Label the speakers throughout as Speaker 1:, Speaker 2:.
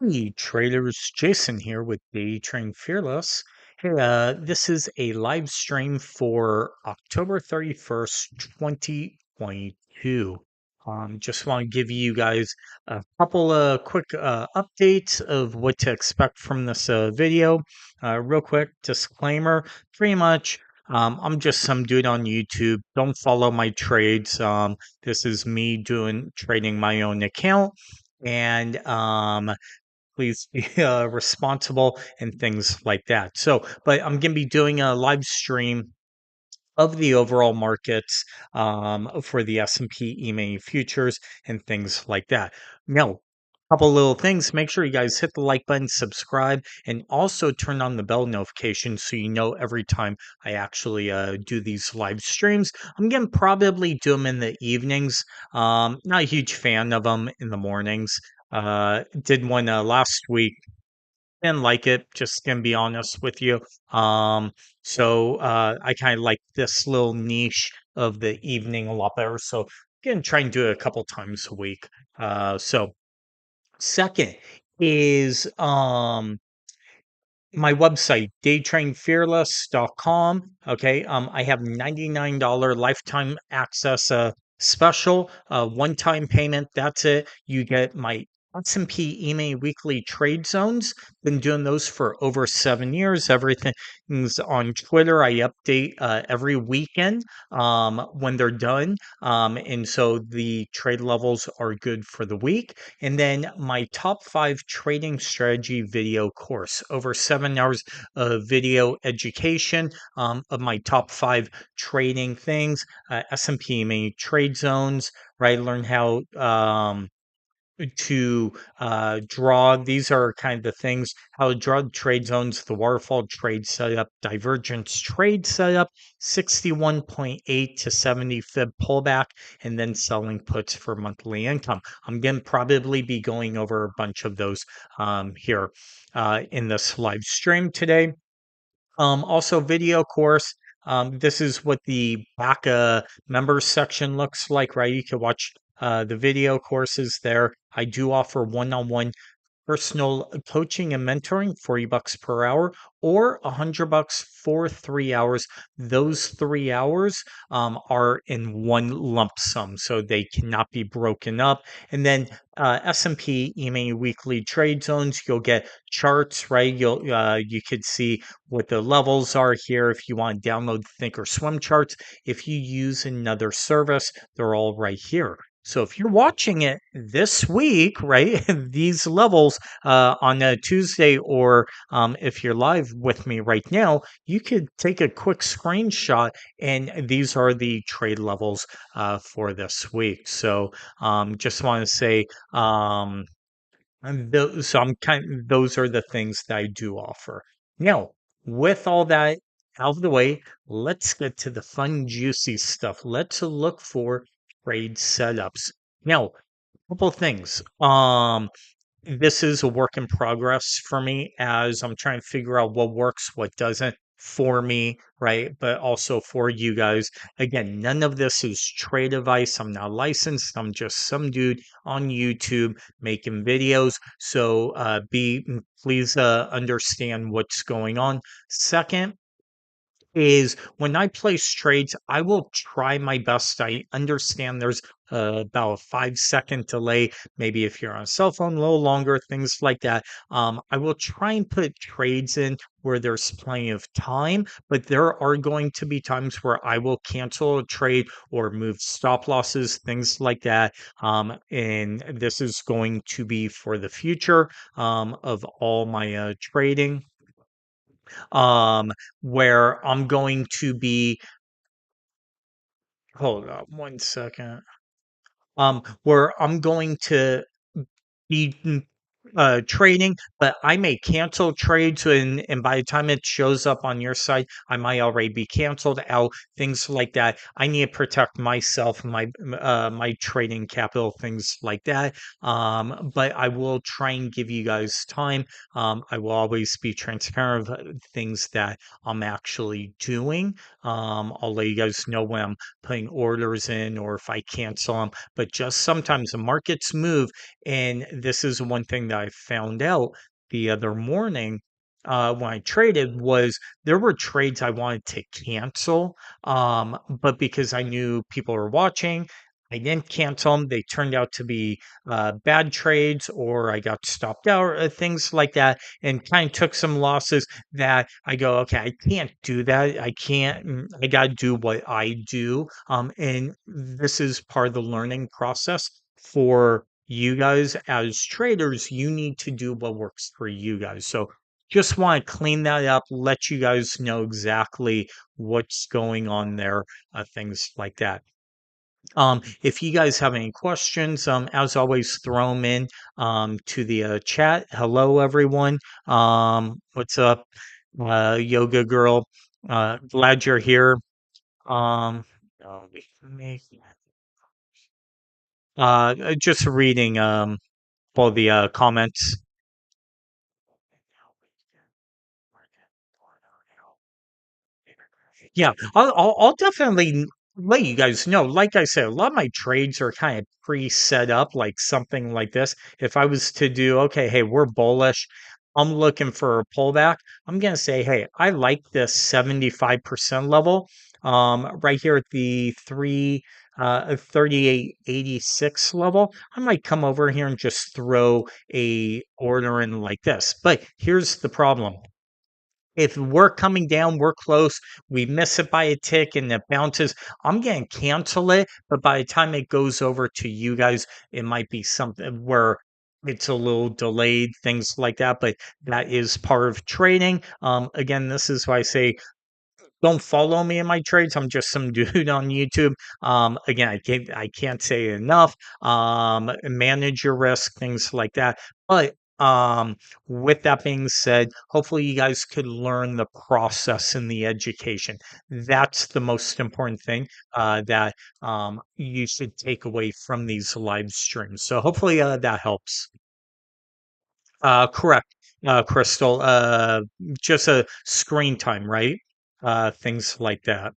Speaker 1: Hey traders, Jason here with Day Train Fearless. Hey, this is a live stream for October 31st, 2022. Just want to give you guys a couple of quick updates of what to expect from this video. Real quick disclaimer, pretty much I'm just some dude on YouTube. Don't follow my trades. This is me trading my own account. And please be responsible and things like that. So, but I'm going to be doing a live stream of the overall markets for the S&P EMA futures and things like that. Now, couple little things. Make sure you guys hit the like button, subscribe, and also turn on the bell notification so you know every time I actually do these live streams. I'm going to probably do them in the evenings. Not a huge fan of them in the mornings. Did one last week. Didn't like it, just gonna be honest with you. I kind of like this little niche of the evening a lot better. So gonna try and do it a couple times a week. Second is my website, daytrainfearless.com. Okay. I have $99 lifetime access special, one-time payment. That's it. You get my S&P EMA weekly trade zones. Been doing those for over 7 years. Everything's on Twitter. I update every weekend when they're done. And so the trade levels are good for the week. And then my top 5 trading strategy video course, over 7 hours of video education of my top 5 trading things, S&P EMA trade zones, right? Learn how to draw. These are kind of the things: how to draw trade zones, the waterfall trade setup, divergence trade setup, 61.8 to 70 fib pullback, and then selling puts for monthly income. I'm going to probably be going over a bunch of those here in this live stream today. Also, video course. This is what the back members section looks like, right? You can watch the video courses there. I do offer one-on-one personal coaching and mentoring, $40 per hour, or $100 for 3 hours. Those 3 hours are in one lump sum, so they cannot be broken up. And then S&P EMA weekly trade zones, you'll get charts, right? You could see what the levels are here if you want to download Thinkorswim charts. If you use another service, they're all right here. So if you're watching it this week, right, these levels on a Tuesday, or if you're live with me right now, you could take a quick screenshot, and these are the trade levels for this week. So just want to say, those are the things that I do offer. Now, with all that out of the way, let's get to the fun, juicy stuff. Let's look for trade setups. Now, couple things. This is a work in progress for me as I'm trying to figure out what works, what doesn't for me, right? But also for you guys. Again, none of this is trade advice. I'm not licensed. I'm just some dude on YouTube making videos. So please understand what's going on. Second, is when I place trades, I will try my best. I understand there's about a 5 second delay, maybe if you're on a cell phone, a little longer, things like that. I will try and put trades in where there's plenty of time, but there are going to be times where I will cancel a trade or move stop losses, things like that. And this is going to be for the future of all my trading, um, where I'm going to be, hold up 1 second, where I'm going to be trading, but I may cancel trades, and by the time it shows up on your side, I might already be canceled out, things like that. I need to protect myself, my trading capital, things like that. But I will try and give you guys time. I will always be transparent of things that I'm actually doing. I'll let you guys know when I'm putting orders in or if I cancel them. But just sometimes the markets move, and this is one thing that that I found out the other morning when I traded was there were trades I wanted to cancel, but because I knew people were watching, I didn't cancel them. They turned out to be bad trades, or I got stopped out, or things like that, and kind of took some losses that I go, okay, I can't do that. I can't. I got to do what I do. And this is part of the learning process for you guys as traders. You need to do what works for you guys. So just want to clean that up, let you guys know exactly what's going on there, things like that. If you guys have any questions, as always, throw them in to the chat. Hello, everyone. What's up, yoga girl? Glad you're here. Um, we can make just reading all the comments. Yeah, I'll definitely let you guys know. Like I said, a lot of my trades are kind of pre-set up, like something like this. If I was to do, okay, hey, we're bullish, I'm looking for a pullback. I'm gonna say, hey, I like this 75% level, right here at the 38.86 level. I might come over here and just throw a order in like this. But here's the problem. If we're coming down, we're close, we miss it by a tick and it bounces, I'm going to cancel it. But by the time it goes over to you guys, it might be something where it's a little delayed, things like that. But that is part of trading. Again, this is why I say don't follow me in my trades. I'm just some dude on YouTube. Again, I can't say it enough. Manage your risk, things like that. But with that being said, hopefully you guys could learn the process and the education. That's the most important thing that you should take away from these live streams. So hopefully that helps. Correct, Crystal. Just a screen time, right? Things like that.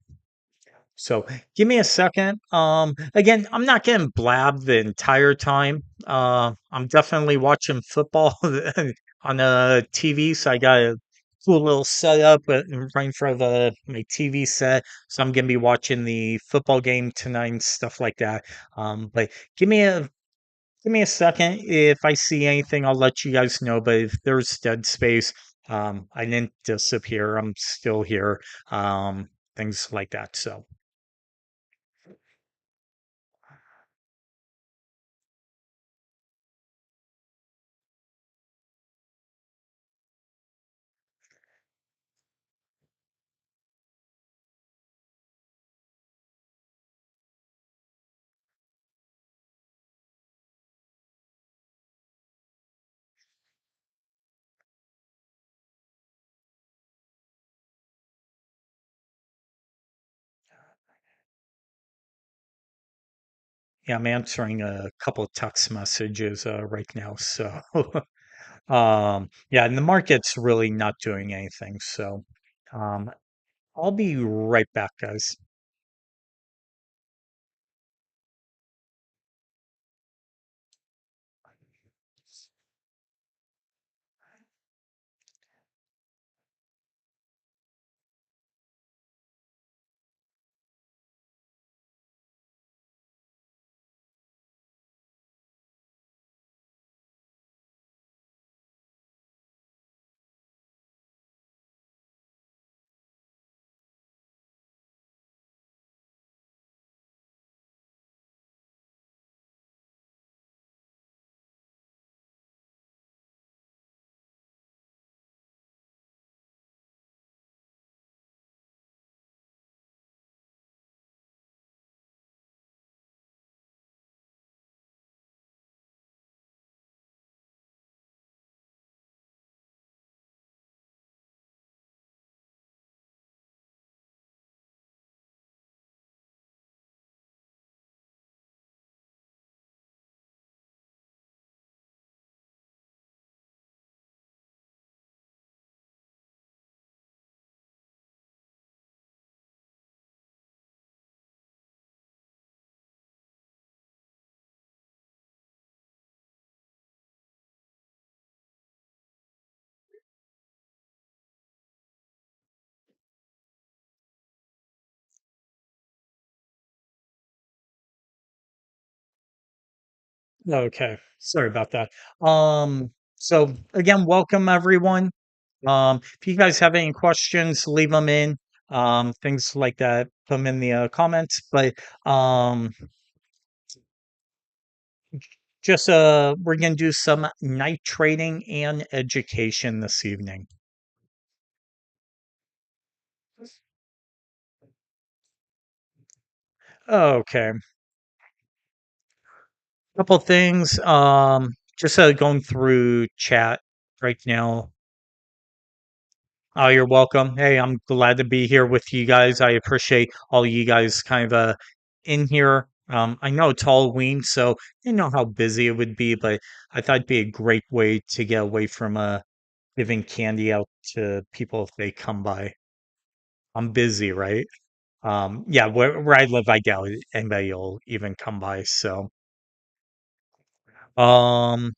Speaker 1: So give me a second. Again, I'm not getting blabbed the entire time. I'm definitely watching football on a TV, so I got a cool little setup right in front of my TV set. So I'm gonna be watching the football game tonight and stuff like that. But give me a give me a second. If I see anything, I'll let you guys know. But if there's dead space, I didn't disappear. I'm still here. Things like that. So. Yeah, I'm answering a couple of text messages right now. So, yeah, and the market's really not doing anything. So, um, I'll be right back, guys. Okay, sorry about that. So again, welcome everyone. If you guys have any questions, leave them in. Things like that, put them in the comments. But um, just we're gonna do some night trading and education this evening. Okay, couple things. Just going through chat right now. Oh, you're welcome. Hey, I'm glad to be here with you guys. I appreciate all you guys kind of in here. I know it's Halloween, so you know how busy it would be, but I thought it'd be a great way to get away from giving candy out to people if they come by. I'm busy, right? Yeah, where I live, I doubt anybody will even come by. So, um,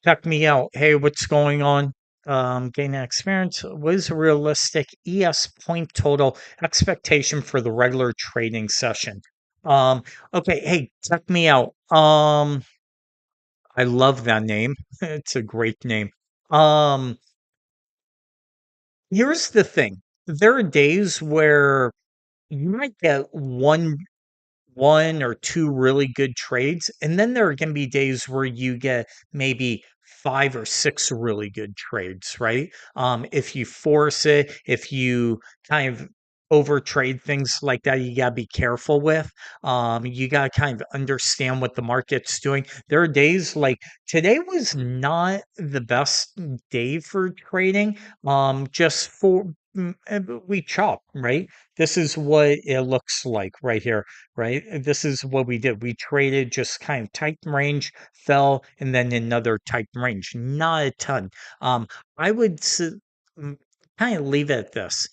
Speaker 1: check me out. Hey, what's going on? Gaining experience. What is a realistic ES point total expectation for the regular trading session? Um, okay, hey, check me out. I love that name. It's a great name. Um, Here's the thing. There are days where you might get one or two really good trades, and then there are going to be days where you get maybe five or six really good trades, right? If you force it, if you kind of overtrade things like that, you got to be careful with. You got to kind of understand what the market's doing. There are days like today was not the best day for trading. Just for we chop, right? This is what it looks like right here, right? This is what we did. We traded just kind of tight range, fell, and then another tight range. Not a ton. Um, I would kind of leave it at this.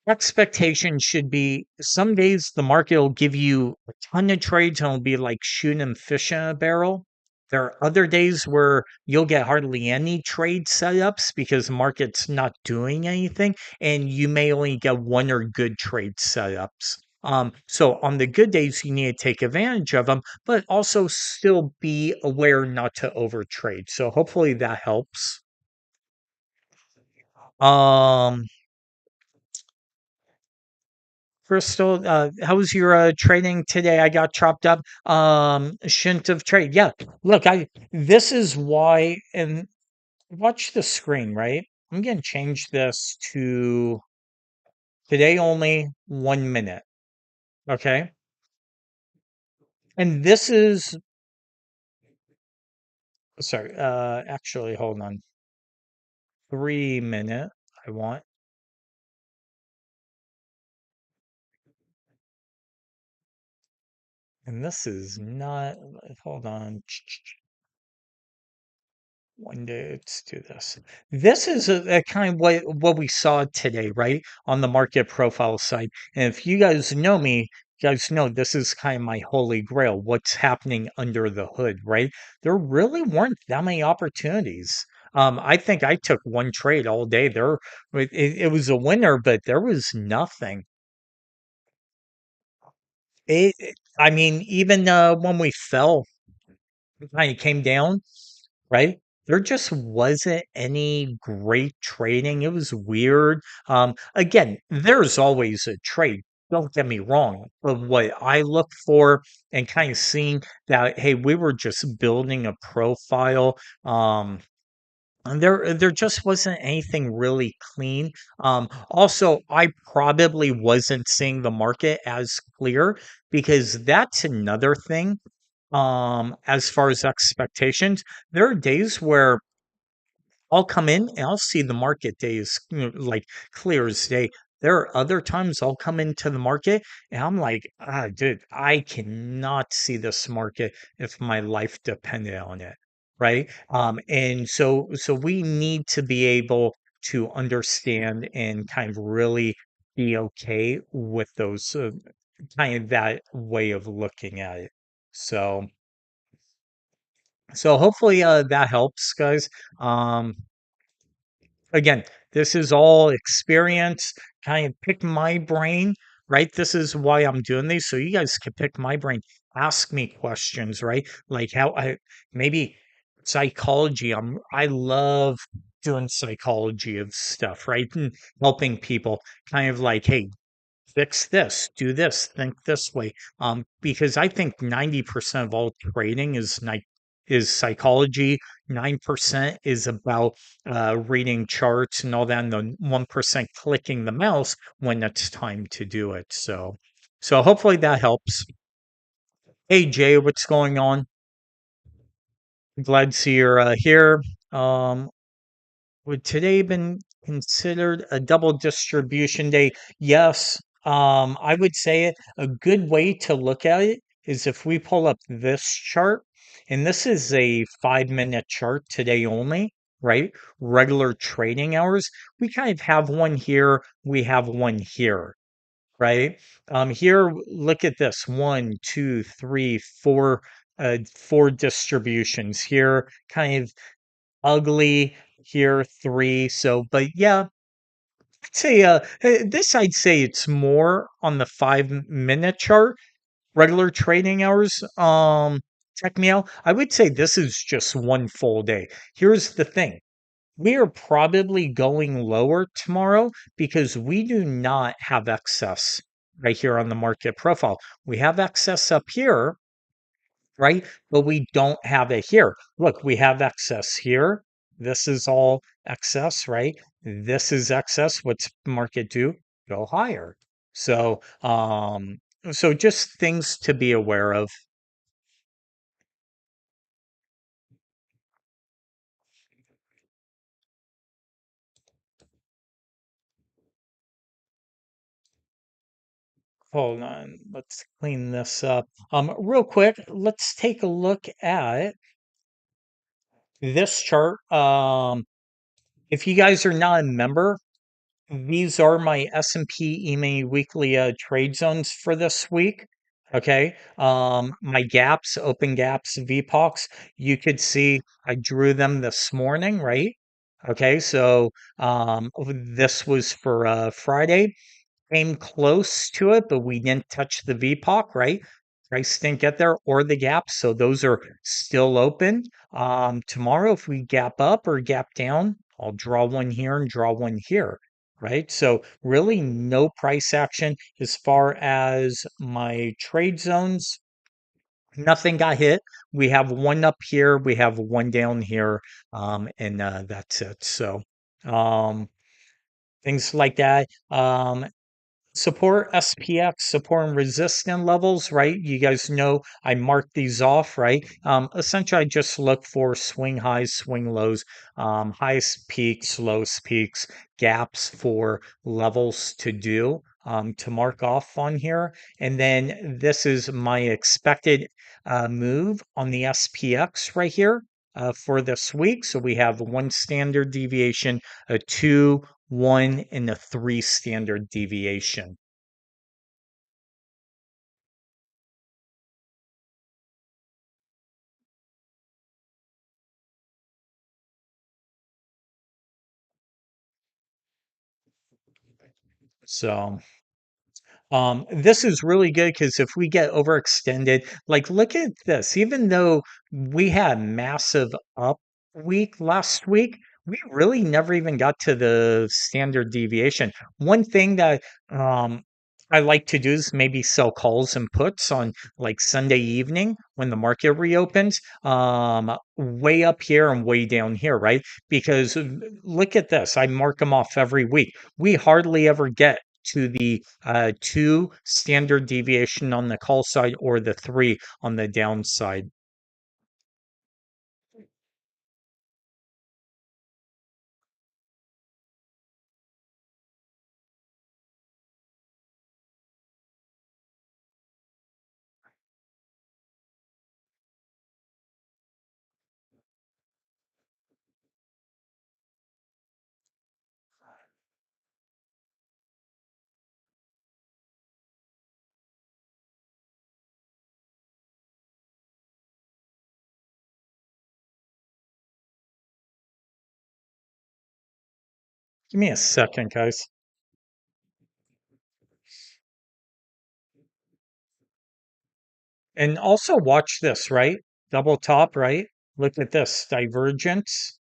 Speaker 1: Expectation should be some days the market will give you a ton of trades and it'll be like shooting fish in a barrel. There are other days where you'll get hardly any trade setups because the market's not doing anything, and you may only get one or good trade setups. So on the good days, you need to take advantage of them, but also still be aware not to overtrade. So hopefully that helps. Um, Crystal, how was your trading today? I got chopped up. Shouldn't have trade. Yeah, look, this is why, and watch the screen, right? I'm gonna change this to today only 1 minute. Okay. And this is sorry, actually hold on. 3 minute I want. And this is not hold on. One day, let's do this. This is a kind of what we saw today, right? On the market profile side. And if you guys know me, you guys know this is kind of my holy grail. What's happening under the hood, right? There really weren't that many opportunities. I think I took one trade all day. It was a winner, but there was nothing. I mean, even when we fell, kind of came down. Right? There just wasn't any great trading. It was weird. Again, there's always a trade. Don't get me wrong. But what I look for and kind of seeing that, hey, we were just building a profile. And there just wasn't anything really clean. Also, I probably wasn't seeing the market as clear because that's another thing as far as expectations, there are days where I'll come in and I'll see the market days like clear as day. There are other times I'll come into the market and I'm like, dude, I cannot see this market if my life depended on it, right? And so we need to be able to understand and kind of really be okay with those kind of that way of looking at it. So. So hopefully that helps, guys. Um, Again, this is all experience. Kind of pick my brain. right? This is why I'm doing these. So you guys can pick my brain, ask me questions, right? Like how I maybe psychology. I love doing psychology of stuff, right? And helping people kind of like, hey, fix this, do this, think this way. Because I think 90% of all trading is psychology. 9% is about reading charts and all that, and the 1% clicking the mouse when it's time to do it. So hopefully that helps. Hey Jay, what's going on? Glad to see you're here. Um, Would today been considered a double distribution day? Yes. I would say it. A good way to look at it is if we pull up this chart, and this is a 5 minute chart today only, right? Regular trading hours. We kind of have one here, we have one here, right? Here, look at this. One, two, three, four distributions here, kind of ugly here, three. So, but yeah, I'd say this I'd say it's more on the 5 minute chart, regular trading hours. Check me out. I would say this is just one full day. Here's the thing. We are probably going lower tomorrow because we do not have excess right here on the market profile. We have excess up here, right? But we don't have it here. Look, we have excess here. This is all excess, right? This is excess. What's market do? Go higher. So, so just things to be aware of. Hold on, let's clean this up. Real quick, let's take a look at this chart. If you guys are not a member, these are my S&P EMA weekly trade zones for this week. Okay. My gaps, open gaps, VPOCs, you could see I drew them this morning, right? Okay. So this was for Friday. Came close to it, but we didn't touch the VPOC, right? Price didn't get there or the gap, so those are still open. Tomorrow, if we gap up or gap down, I'll draw one here and draw one here, right? So really no price action as far as my trade zones. Nothing got hit. We have one up here, we have one down here, and that's it. So um, things like that. Support SPX, support and resistance levels, right? You guys know I marked these off, right? Essentially, I just look for swing highs, swing lows, highest peaks, lowest peaks, gaps for levels to do, to mark off on here. And then this is my expected move on the SPX right here. For this week. So we have one standard deviation, a two, one, and a three standard deviation. So this is really good because if we get overextended, like look at this, even though we had massive up week last week, we really never even got to the standard deviation. One thing that I like to do is maybe sell calls and puts on like Sunday evening when the market reopens, way up here and way down here, right? Because look at this, I mark them off every week. We hardly ever get to the two standard deviation on the call side or the three on the downside. Give me a second, guys. And also watch this, right? Double top, right? Look at this divergence.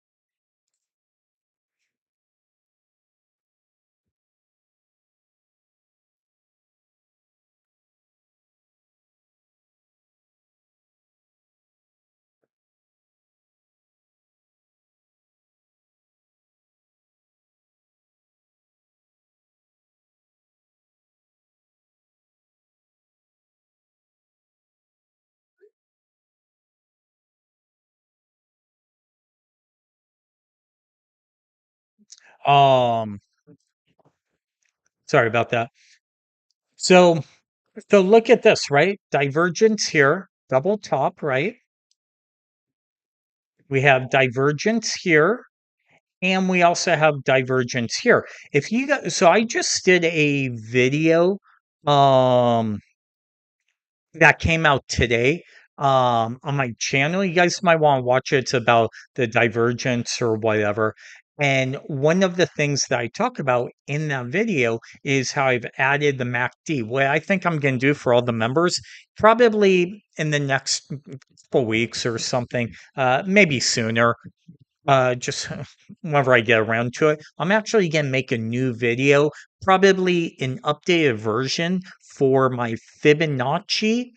Speaker 1: Um, Sorry about that. So, so look at this, right? Divergence here, double top, right? We have divergence here, and we also have divergence here. If you got, so I just did a video, um, that came out today, on my channel. You guys might want to watch it. It's about the divergence or whatever. And one of the things that I talk about in that video is how I've added the MACD. What I think I'm going to do for all the members, probably in the next couple weeks or something, maybe sooner, just whenever I get around to it. I'm actually going to make a new video, probably an updated version for my Fibonacci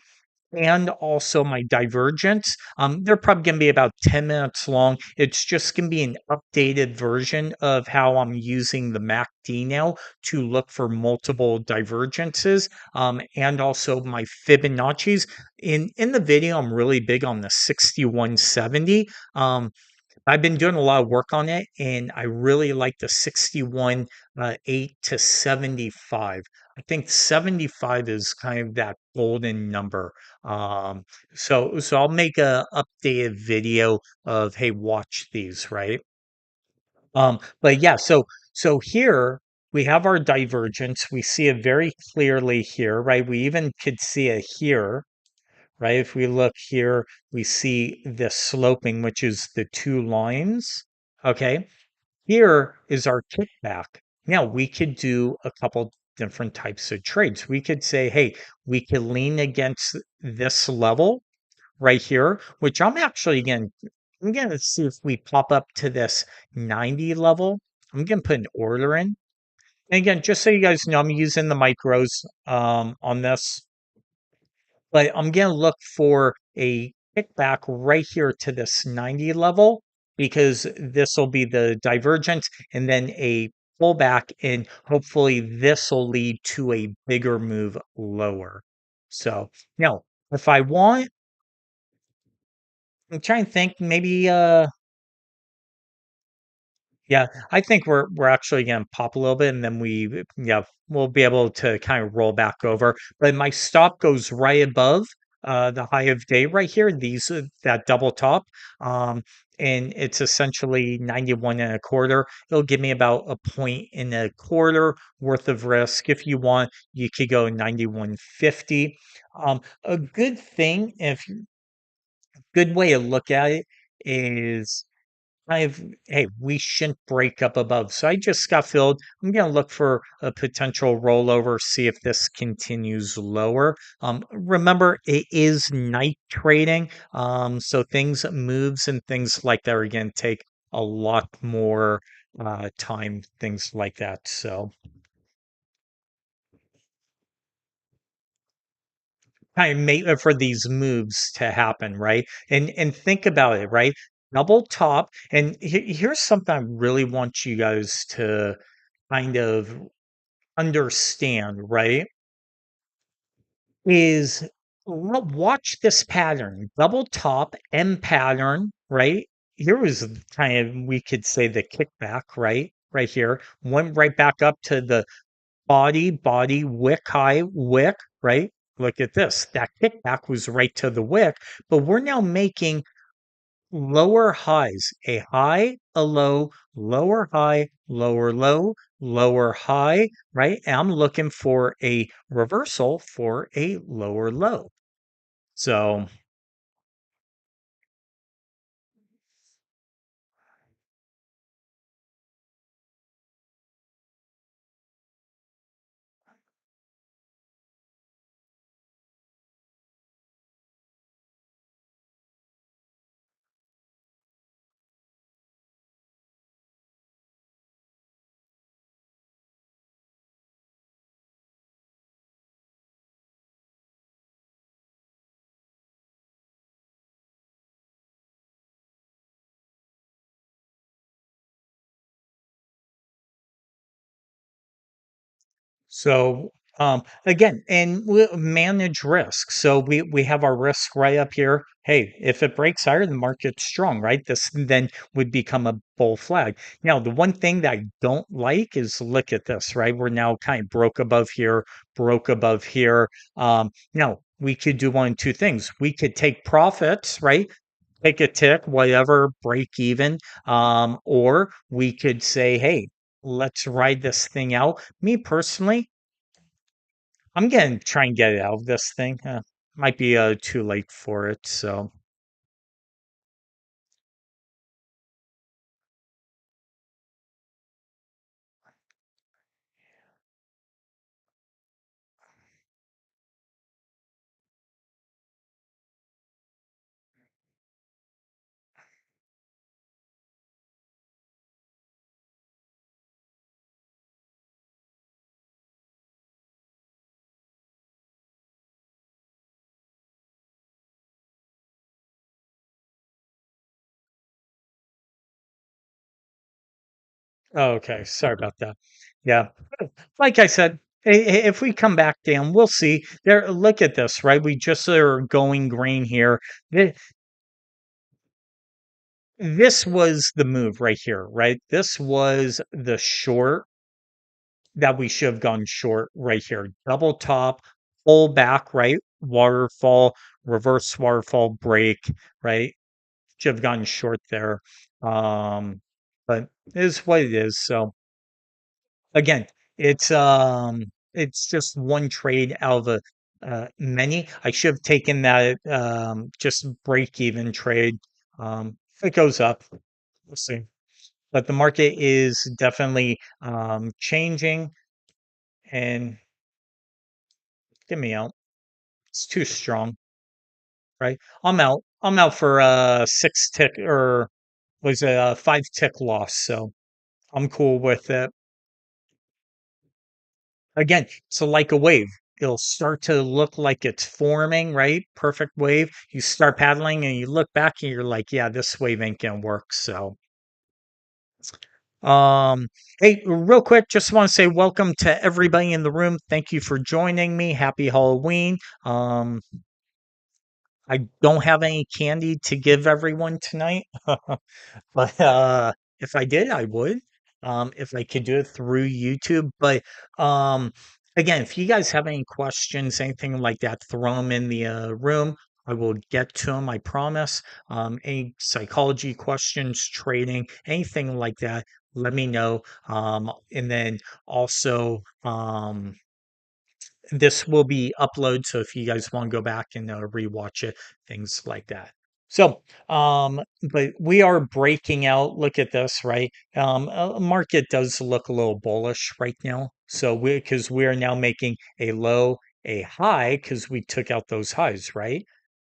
Speaker 1: and also my divergence. They're probably going to be about 10 minutes long. It's just going to be an updated version of how I'm using the MACD now to look for multiple divergences, and also my Fibonacci's. In the video, I'm really big on the 6170. I've been doing a lot of work on it, and I really like the 61 8 to 75. I think 75 is kind of that golden number. Um, so I'll make a updated video of, hey, watch these, right? But yeah, so here we have our divergence. We see it very clearly here, right? We even could see it here, right? If we look here, we see the sloping, which is the two lines. Okay. Here is our kickback. Now we could do a couple different types of trades. We could say, hey, we could lean against this level right here, which I'm going to see if we pop up to this 90 level. I'm going to put an order in. And again, just so you guys know, I'm using the micros on this, but I'm going to look for a kickback right here to this 90 level because this will be the divergence and then a pullback, and hopefully this will lead to a bigger move lower. So now if I want, I'm trying to think maybe yeah, I think we're actually gonna pop a little bit, and then yeah, we'll be able to kind of roll back over. But my stop goes right above the high of day right here. That double top, um, and it's essentially 91 and a quarter. It'll give me about a point and a quarter worth of risk. If you want, you could go 91.50. A good thing, if good way to look at it is hey, we shouldn't break up above. So I just got filled. I'm going to look for a potential rollover, see if this continues lower. Remember, it is night trading. So things, moves and things like that are going to take a lot more time, things like that. So kind of make for these moves to happen, right? And think about it, right? Double top. And here's something I really want you guys to kind of understand, right? Is watch this pattern, double top M pattern, right? Here was kind of, we could say, the kickback, right? Right here, went right back up to the body, wick high, wick, right? Look at this. That kickback was right to the wick, but we're now making lower highs, a high, a low, lower high, lower low, lower high, right? And I'm looking for a reversal for a lower low. So, So again, and we manage risk. So we have our risk right up here. Hey, if it breaks higher, the market's strong, right? This then would become a bull flag. Now, the one thing that I don't like is look at this, right? We're now kind of broke above here, broke above here. Now we could do one of two things. We could take profits, right? Take a tick, whatever, break even. Or we could say, hey, let's ride this thing out. Me personally, I'm gonna try and get out of this thing. Might be too late for it. So, oh, okay, sorry about that. Yeah, like I said, if we come back down, we'll see. There, look at this, right? We just are going green here. Th- This was the move right here, right? This was the short that we should have gone short right here. Double top, pull back, right? Waterfall, reverse waterfall break, right? Should have gone short there. Um, but it is what it is. So again, it's just one trade out of a many. I should have taken that just break even trade. If it goes up, we'll see. But the market is definitely changing and get me out. It's too strong, right? I'm out. I'm out for a six tick or was a five tick loss. So I'm cool with it. Again, so like a wave, it'll start to look like it's forming, right? Perfect wave. You start paddling and you look back and you're like, yeah, this wave ain't gonna work. So um hey, real quick, just want to say welcome to everybody in the room. Thank you for joining me. Happy Halloween. I don't have any candy to give everyone tonight. But, if I did, I would, if I could do it through YouTube. But, um, again, if you guys have any questions, anything like that, throw them in the, room. I will get to them, I promise. Any psychology questions, trading, anything like that, let me know. And then also, this will be uploaded, so if you guys want to go back and rewatch it, things like that. So, but we are breaking out. Look at this, right? Market does look a little bullish right now. So we because we're now making a low, a high because we took out those highs, right?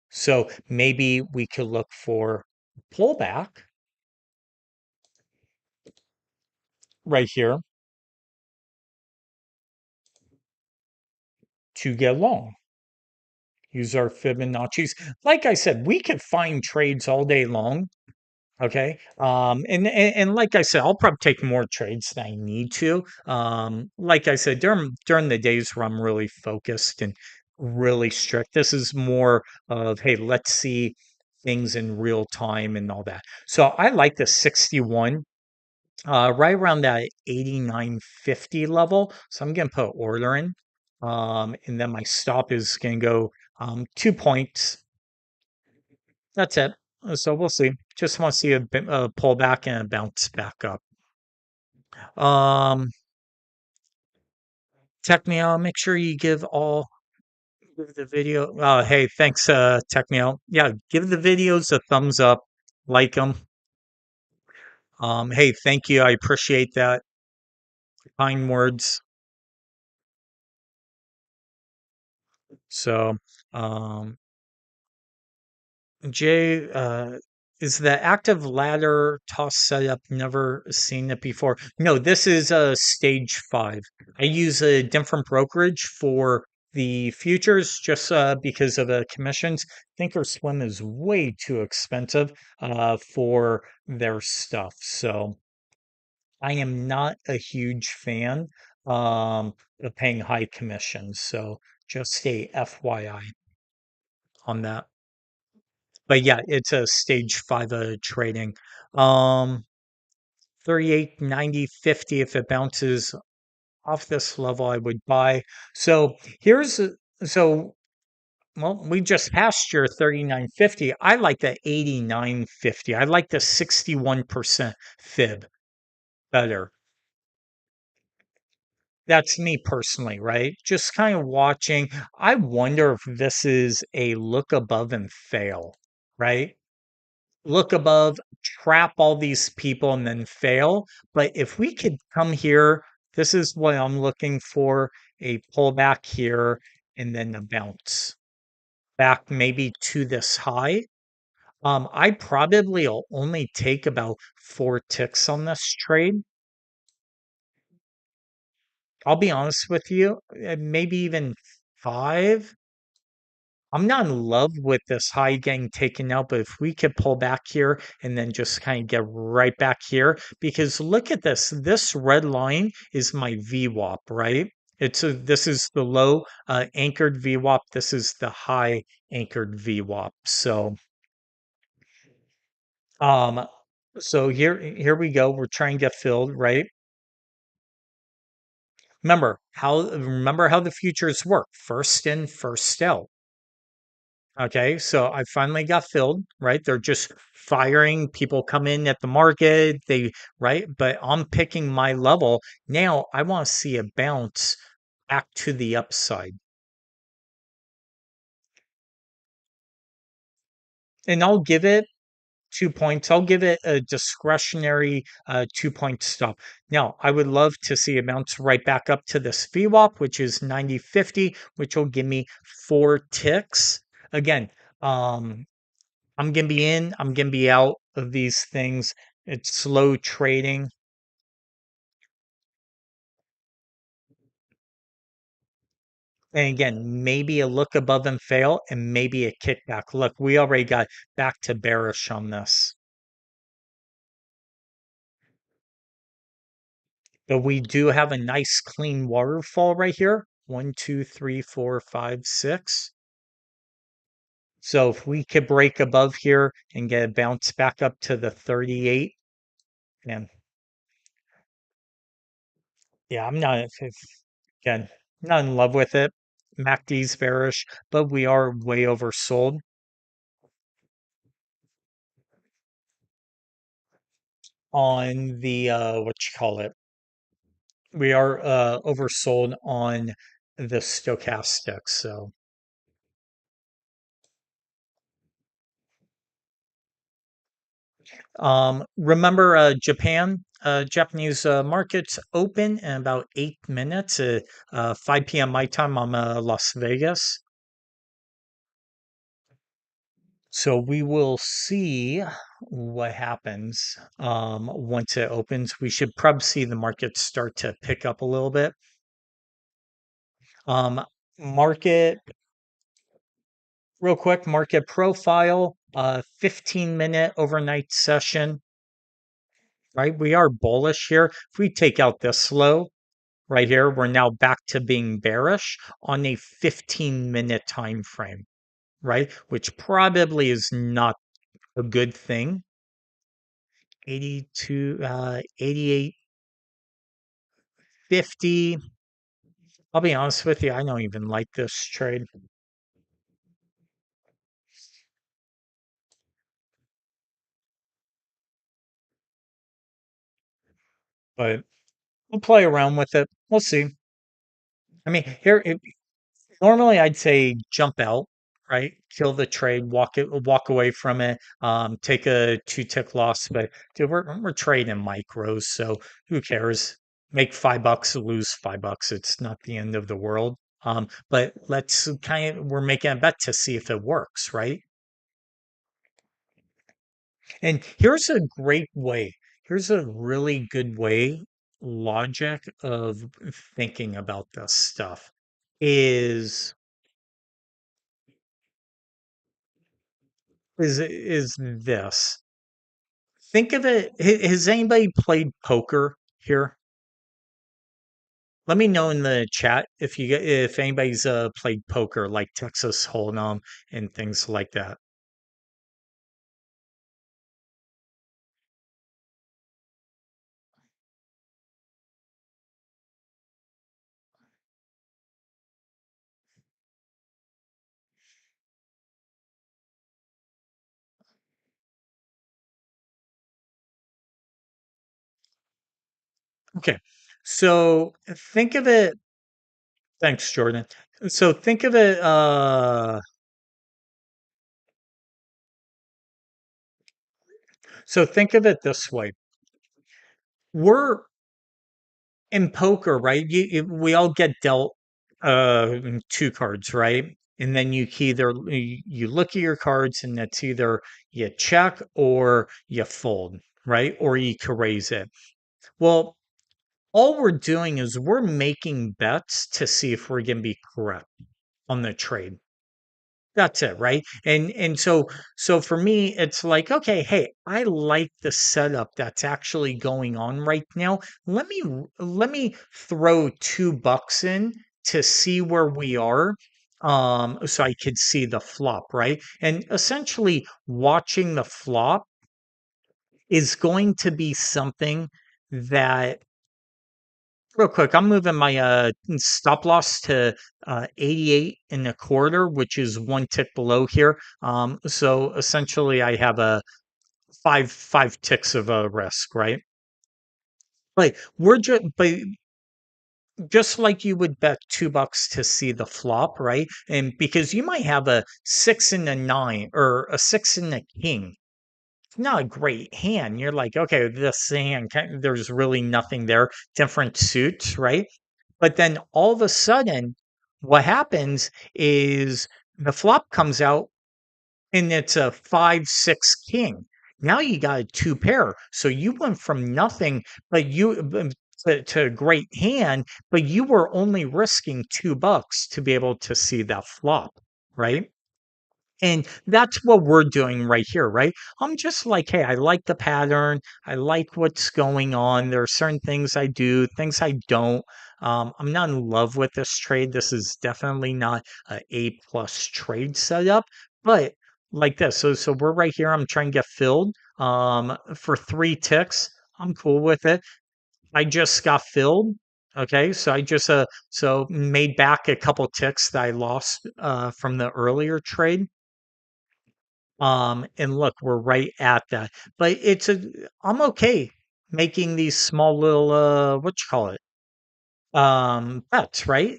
Speaker 1: So maybe we could look for pullback right here to get long. Use our Fibonacci's. Like I said, we can find trades all day long. Okay. And like I said, I'll probably take more trades than I need to. Like I said, during the days where I'm really focused and really strict, this is more of, hey, let's see things in real time and all that. So I like the 61, right around that 89.50 level. So I'm gonna put order in. And then my stop is gonna go 2 points. That's it. So we'll see. Just want to see a pullback and a bounce back up. Um, Technio, make sure you give the video. Hey, thanks, Technio. Yeah, give the videos a thumbs up, like them. Hey, thank you. I appreciate that. Kind words. So, um, Jay, is the active ladder toss setup never seen it before? No, this is stage five. I use a different brokerage for the futures just because of the commissions. Thinkorswim is way too expensive for their stuff. So I am not a huge fan um, paying high commissions. So just a FYI on that. But yeah, it's a stage five trading. Um, 38, 90, 50. If it bounces off this level, I would buy. So here's so well, we just passed your 39.50. I like the 89.50. I like the 61% fib better. That's me personally, right? Just kind of watching. I wonder if this is a look above and fail, right? Look above, trap all these people and then fail. But if we could come here, this is what I'm looking for, a pullback here and then a bounce back maybe to this high. I probably will only take about 4 ticks on this trade. I'll be honest with you, maybe even 5. I'm not in love with this high getting taken out, but if we could pull back here and then just kind of get right back here, because look at this. This red line is my VWAP, right? This is the low anchored VWAP. This is the high anchored VWAP. Um, so here we go. We're trying to get filled, right? Remember how the futures work. First in, first out. Okay, so I finally got filled, right? They're just firing. People come in at the market, right? But I'm picking my level. Now I want to see a bounce back to the upside. And I'll give it 2 points. I'll give it a discretionary 2 point stop. Now, I would love to see a bounce right back up to this VWAP, which is 90.50, which will give me 4 ticks. Again, I'm gonna be in, I'm gonna be out of these things. It's slow trading. And again, maybe a look above and fail and maybe a kickback. Look, we already got back to bearish on this. But we do have a nice clean waterfall right here. 1, 2, 3, 4, 5, 6. So if we could break above here and get a bounce back up to the 38, man, yeah, again, not in love with it. MACD's bearish, but we are way oversold on the what you call it. We are oversold on the stochastic. So remember Japan, Japanese markets open in about 8 minutes at 5 p.m. my time. I'm Las Vegas. So we will see what happens once it opens. We should probably see the market start to pick up a little bit. Um, market, real quick, market profile, 15-minute overnight session, right? We are bullish here. If we take out this low right here, we're now back to being bearish on a 15-minute time frame, right? Which probably is not a good thing. 82, 88, 50. I'll be honest with you, I don't even like this trade, but we'll play around with it. We'll see. I mean, normally I'd say jump out, right? Kill the trade, walk away from it, take a 2 tick loss. But dude, we're trading micros, so who cares? Make $5, lose $5. It's not the end of the world. But we're making a bet to see if it works, right? And here's a great way. Here's a really good way, logic of thinking about this stuff is is this. Think of it. Has anybody played poker here? Let me know in the chat if anybody's played poker like Texas Hold'em and things like that. Okay. So think of it. Thanks, Jordan. So think of it. So think of it this way. We're in poker, right? We all get dealt two cards, right? And then you look at your cards, and it's either you check or you fold, right? Or you can raise it. Well, all we're doing is we're making bets to see if we're going to be correct on the trade. That's it, right? And so for me, it's like, okay, hey, I like the setup that's actually going on right now. Let me throw $2 in to see where we are. So I could see the flop, right? And essentially watching the flop is going to be something that real quick, I'm moving my stop loss to 88 and a quarter, which is one tick below here. So essentially, I have a five ticks of a risk, right? But just like you would bet $2 to see the flop, right? And because you might have a six and a nine or a six and a king, not a great hand. You're like, okay, this hand, there's really nothing there, different suits, right? But then all of a sudden, what happens is the flop comes out and it's a 5-6 king. Now you got a two pair. So you went from nothing, but to a great hand, but you were only risking $2 to be able to see that flop, right? And that's what we're doing right here, right? I'm just like, hey, I like the pattern. I like what's going on. There are certain things I do, things I don't. I'm not in love with this trade. This is definitely not a A+ trade setup, but like this. So we're right here. I'm trying to get filled for 3 ticks. I'm cool with it. I just got filled. Okay, so I just so made back a couple ticks that I lost from the earlier trade. And look, we're right at that. But I'm okay making these small little what you call it? Bets, right?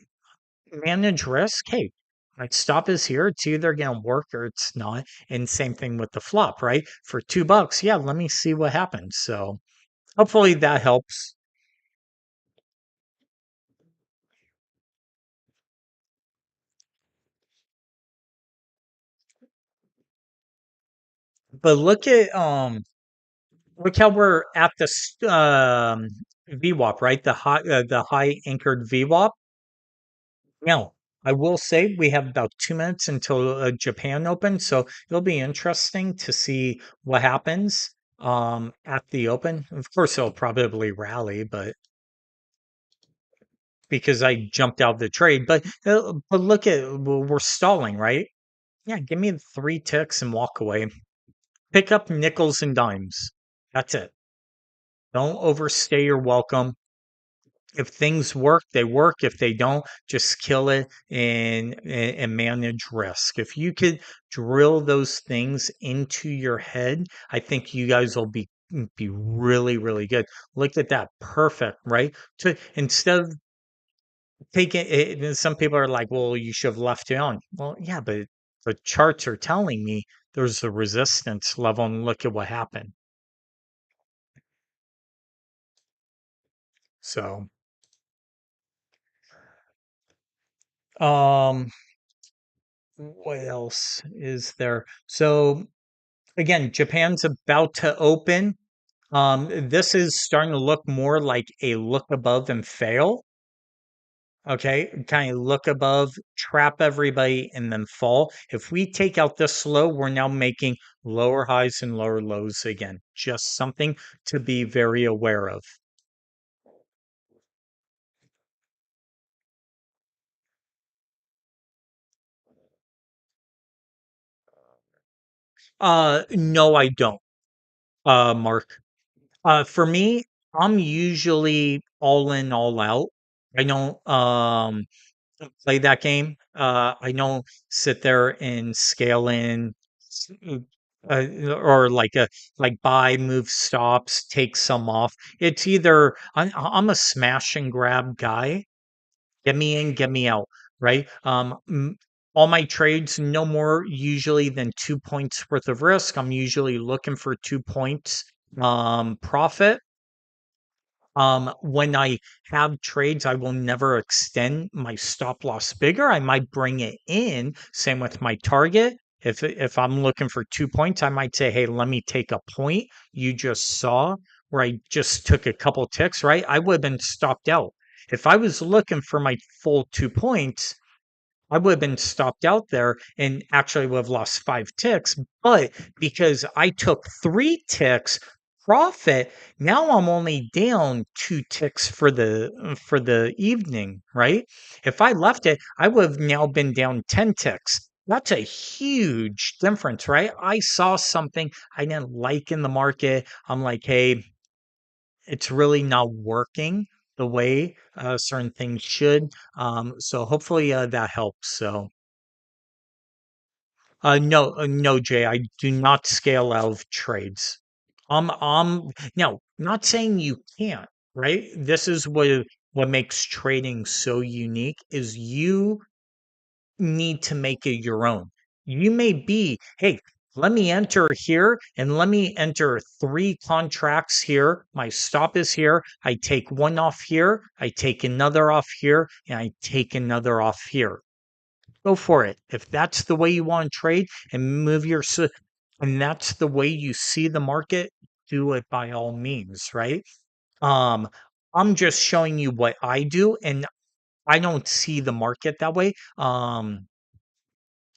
Speaker 1: Manage risk. Hey, my stop is here. It's either gonna work or it's not. And same thing with the flop, right? For $2, yeah, let me see what happens. So hopefully that helps. But look how we're at VWAP, right? The high anchored VWAP. Now, I will say we have about 2 minutes until Japan Open, so it'll be interesting to see what happens at the Open. Of course, it'll probably rally, but because I jumped out of the trade, but look at we're stalling, right? Yeah, give me 3 ticks and walk away. Pick up nickels and dimes. That's it. Don't overstay your welcome. If things work, they work. If they don't, just kill it and manage risk. If you could drill those things into your head, I think you guys will be really, really good. Look at that. Perfect, right? So instead of taking it, some people are like, well, you should have left it on. Well, yeah, but the charts are telling me there's a resistance level and look at what happened. So, um, what else is there? So again, Japan's about to open. This is starting to look more like a look above and fail. Okay, kind of look above, trap everybody, and then fall. If we take out this low, we're now making lower highs and lower lows again. Just something to be very aware of. No, I don't, Mark. For me, I'm usually all in, all out. I don't play that game. I don't sit there and scale in or like buy, move stops, take some off. It's either I'm a smash and grab guy. Get me in, get me out, right? All my trades no more usually than 2 points worth of risk. I'm usually looking for 2 points profit. When I have trades, I will never extend my stop loss bigger. I might bring it in. Same with my target. If I'm looking for 2 points, I might say, "Hey, let me take a point." You just saw where I just took a couple ticks, right? I would have been stopped out. If I was looking for my full 2 points, I would have been stopped out there and actually would have lost 5 ticks. But because I took 3 ticks profit, now I'm only down 2 ticks for the evening, right? If I left it, I would have now been down 10 ticks. That's a huge difference, right? I saw something I didn't like in the market. I'm like, hey, it's really not working the way certain things should. So hopefully that helps. So no, no, Jay, I do not scale out of trades. No, not saying you can't. Right? This is what makes trading so unique is you need to make it your own. You may be, hey, let me enter here and let me enter 3 contracts here. My stop is here. I take one off here. I take another off here and I take another off here. Go for it. If that's the way you want to trade and and that's the way you see the market, do it by all means, right? Um, I'm just showing you what I do and I don't see the market that way.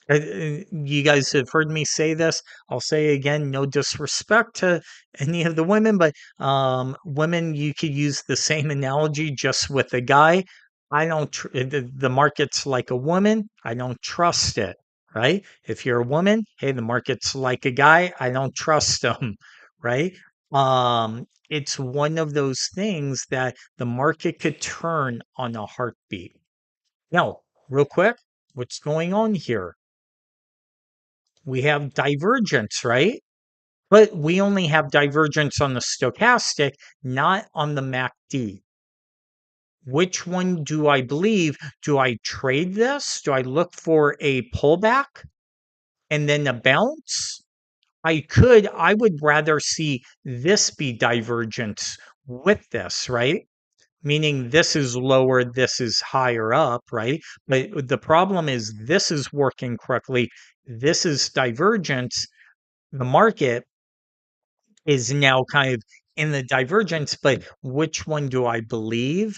Speaker 1: You guys have heard me say this. I'll say again, no disrespect to any of the women, but women, you could use the same analogy just with a guy. I don't, the market's like a woman. I don't trust it, right? If you're a woman, hey, the market's like a guy. I don't trust them, right? It's one of those things that the market could turn on a heartbeat. Now, real quick, what's going on here? We have divergence, right? But we only have divergence on the stochastic, not on the MACD. Which one do I believe? Do I trade this? Do I look for a pullback and then a bounce? I would rather see this be divergence with this, right? Meaning this is lower, this is higher up, right? But the problem is this is working correctly. This is divergence. The market is now kind of in the divergence, but which one do I believe?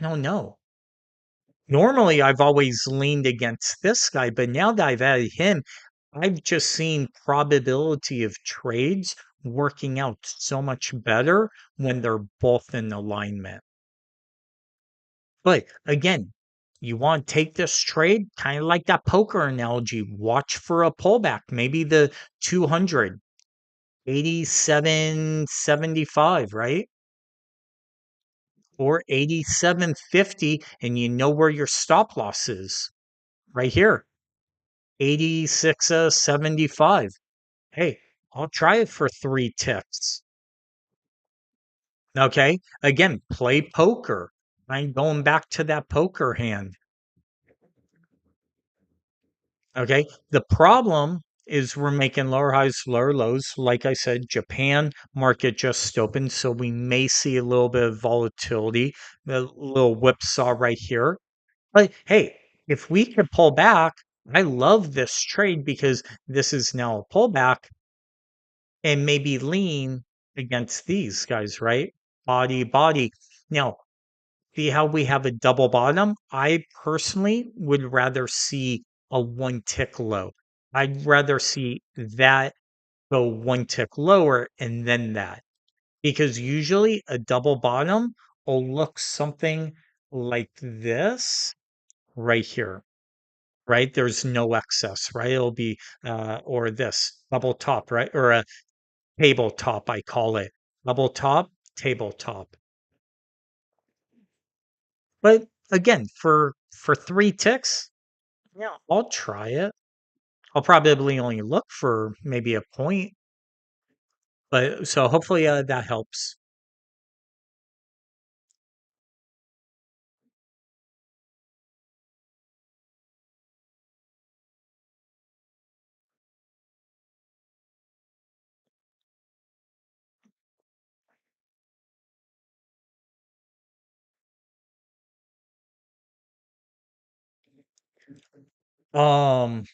Speaker 1: I don't know. Normally, I've always leaned against this guy, but now that I've added him, I've just seen probability of trades working out so much better when they're both in alignment. But again, you want to take this trade, kind of like that poker analogy, watch for a pullback, maybe the 200, 87.75, right? Or 87.50 and you know where your stop loss is right here, 86.75. Hey, I'll try it for 3 ticks. Okay, again, play poker. I'm going back to that poker hand. Okay, the problem is we're making lower highs, lower lows. Like I said, Japan market just opened, so we may see a little bit of volatility, a little whipsaw right here. But hey, if we could pull back, I love this trade because this is now a pullback and maybe lean against these guys, right? Body, body. Now, see how we have a double bottom? I personally would rather see a 1 tick low. I'd rather see that go 1 tick lower and then that. Because usually a double bottom will look something like this right here. right? There's no excess, right? It'll be or this double top, right? Or a tabletop, I call it. Double top, tabletop. But again, for 3 ticks, yeah, I'll try it. I'll probably only look for maybe a point, but so hopefully that helps. Um,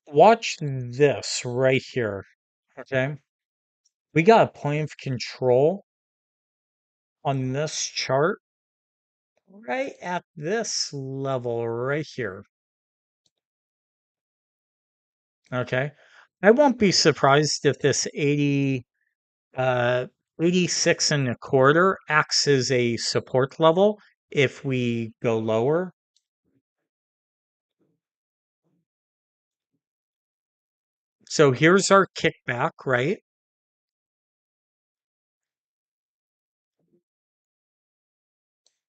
Speaker 1: Watch this right here. Okay. We got a point of control on this chart right at this level right here. Okay. I won't be surprised if this 86 and a quarter acts as a support level if we go lower. So here's our kickback, right?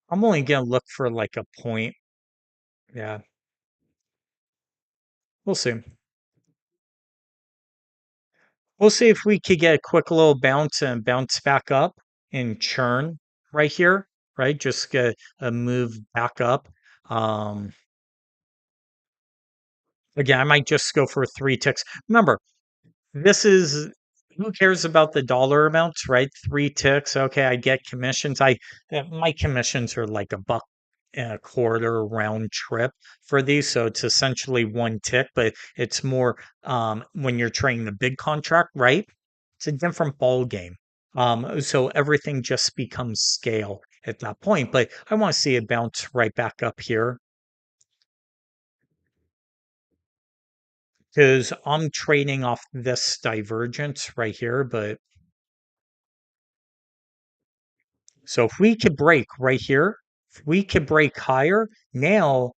Speaker 1: I'm only going to look for like a point. Yeah, we'll see. We'll see if we could get a quick little bounce and bounce back up and churn right here, right? Just get a move back up. Um, Again, I might just go for 3 ticks. Remember, this is who cares about the dollar amounts, right? 3 ticks. Okay, I get commissions. My commissions are like a buck and a quarter round trip for these, so it's essentially 1 tick, but it's more when you're trading the big contract, right? It's a different ball game. So everything just becomes scale at that point. But I want to see it bounce right back up here because I'm trading off this divergence right here, but so if we could break right here, if we could break higher, now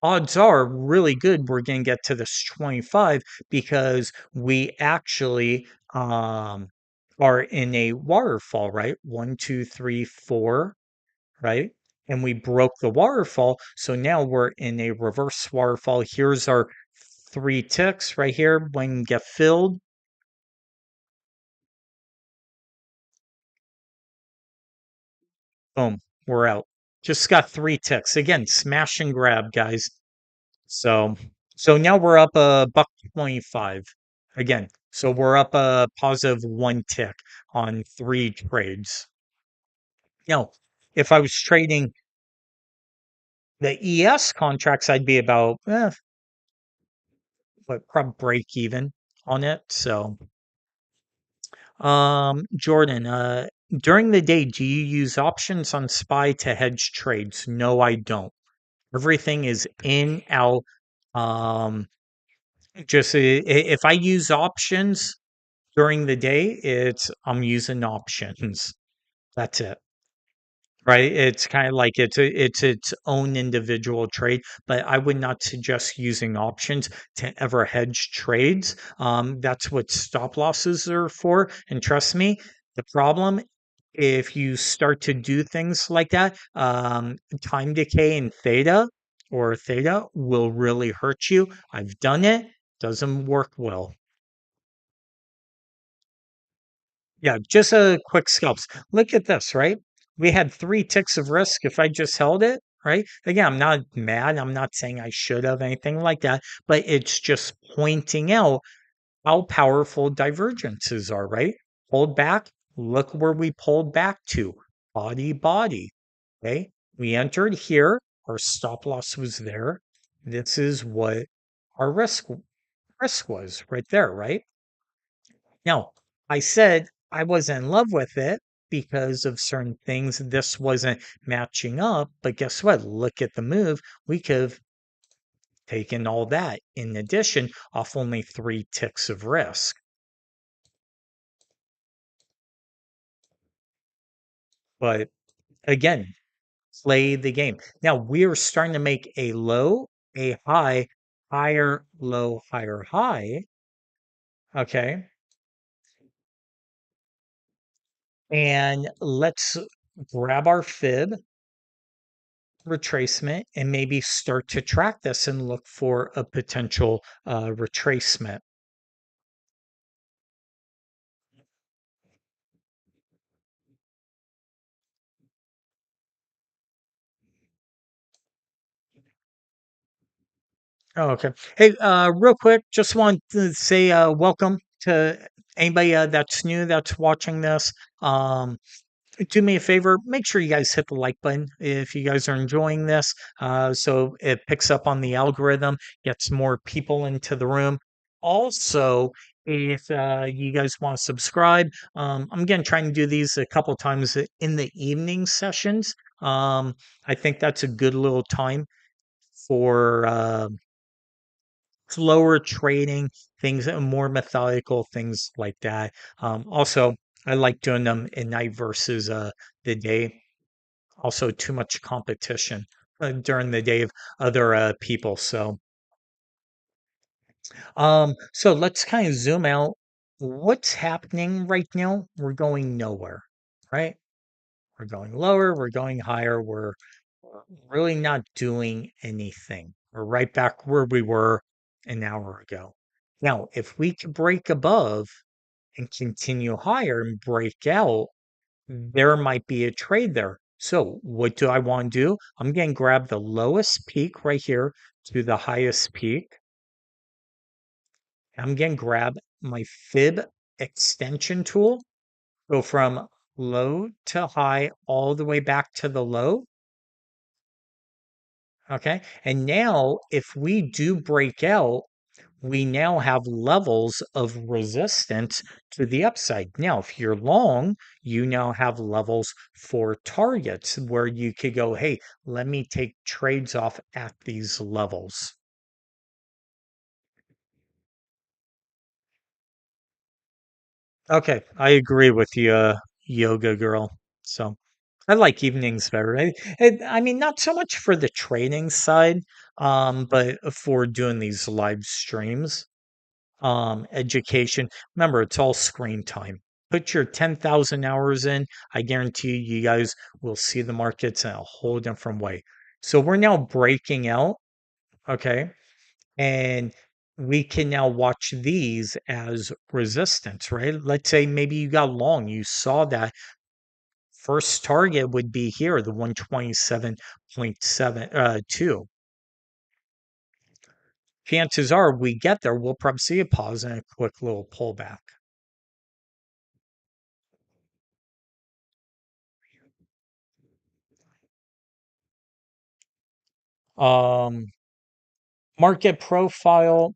Speaker 1: odds are really good we're going to get to this 25 because we actually are in a waterfall, right? One, two, three, four, right? And we broke the waterfall. So now we're in a reverse waterfall. Here's our 3 ticks right here. When get filled, boom, we're out. Just got 3 ticks. Again, smash and grab, guys. So now we're up a buck 25 again. So we're up a positive 1 tick on 3 trades. Now, if I was trading the ES contracts, I'd be about what probably break even on it. So Jordan, during the day, do you use options on SPY to hedge trades? No, I don't. Everything is in, out. Um, just if I use options during the day, it's I'm using options. That's it. Right? It's kind of like it's its own individual trade, but I would not suggest using options to ever hedge trades. That's what stop losses are for. And trust me, the problem if you start to do things like that, time decay and theta will really hurt you. I've done it, doesn't work well. Yeah, just a quick scalps. Look at this, right? We had 3 ticks of risk if I just held it, right? Again, I'm not mad. I'm not saying I should have anything like that, but it's just pointing out how powerful divergences are, right? Pulled back. Look where we pulled back to. Body. Okay. We entered here. Our stop loss was there. This is what our risk was right there, right? Now, I said I was in love with it because of certain things. This wasn't matching up. But guess what? Look at the move. We could have taken all that in addition off only 3 ticks of risk. But again, play the game. Now we are starting to make a low, a high, higher, low, higher, high. Okay. And let's grab our fib retracement and maybe start to track this and look for a potential retracement. Oh, okay. Hey, real quick, just want to say welcome to anybody that's new that's watching this. Do me a favor, make sure you guys hit the like button if you guys are enjoying this, so it picks up on the algorithm, gets more people into the room. Also, if you guys want to subscribe, I'm again trying to do these a couple times in the evening sessions. I think that's a good little time for slower trading, things more methodical, things like that. Also, I like doing them at night versus the day. Also, too much competition during the day of other people. So let's kind of zoom out. What's happening right now? We're going nowhere, right? We're going lower, we're going higher, we're really not doing anything. We're right back where we were an hour ago. Now, if we could break above and continue higher and break out, there might be a trade there. So, what do I want to do? I'm going to grab the lowest peak right here to the highest peak. I'm going to grab my fib extension tool, go from low to high all the way back to the low. Okay. And now, if we do break out, we now have levels of resistance to the upside. Now, if you're long, you now have levels for targets where you could go, hey, let me take trades off at these levels. Okay. I agree with you, yoga girl. So I like evenings better. I mean, not so much for the trading side, but for doing these live streams. Education. Remember, it's all screen time. Put your 10,000 hours in. I guarantee you guys will see the markets in a whole different way. So we're now breaking out, okay? And we can now watch these as resistance, right? Let's say maybe you got long, you saw that first target would be here, the 127.72. Chances are we get there, we'll probably see a pause and a quick little pullback. Um, Market profile,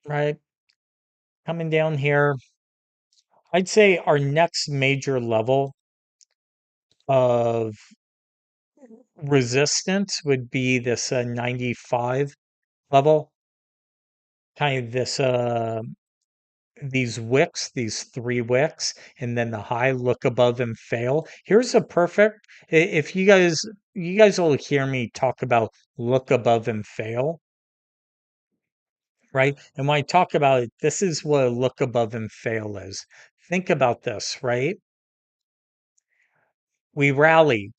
Speaker 1: right? Coming down here, I'd say our next major level of resistance would be this 95 level, kind of this these wicks, these three wicks, and then the high look above and fail. Here's a perfect if you guys will hear me talk about look above and fail, right? And when I talk about it, this is what a look above and fail is. Think about this, right? We rally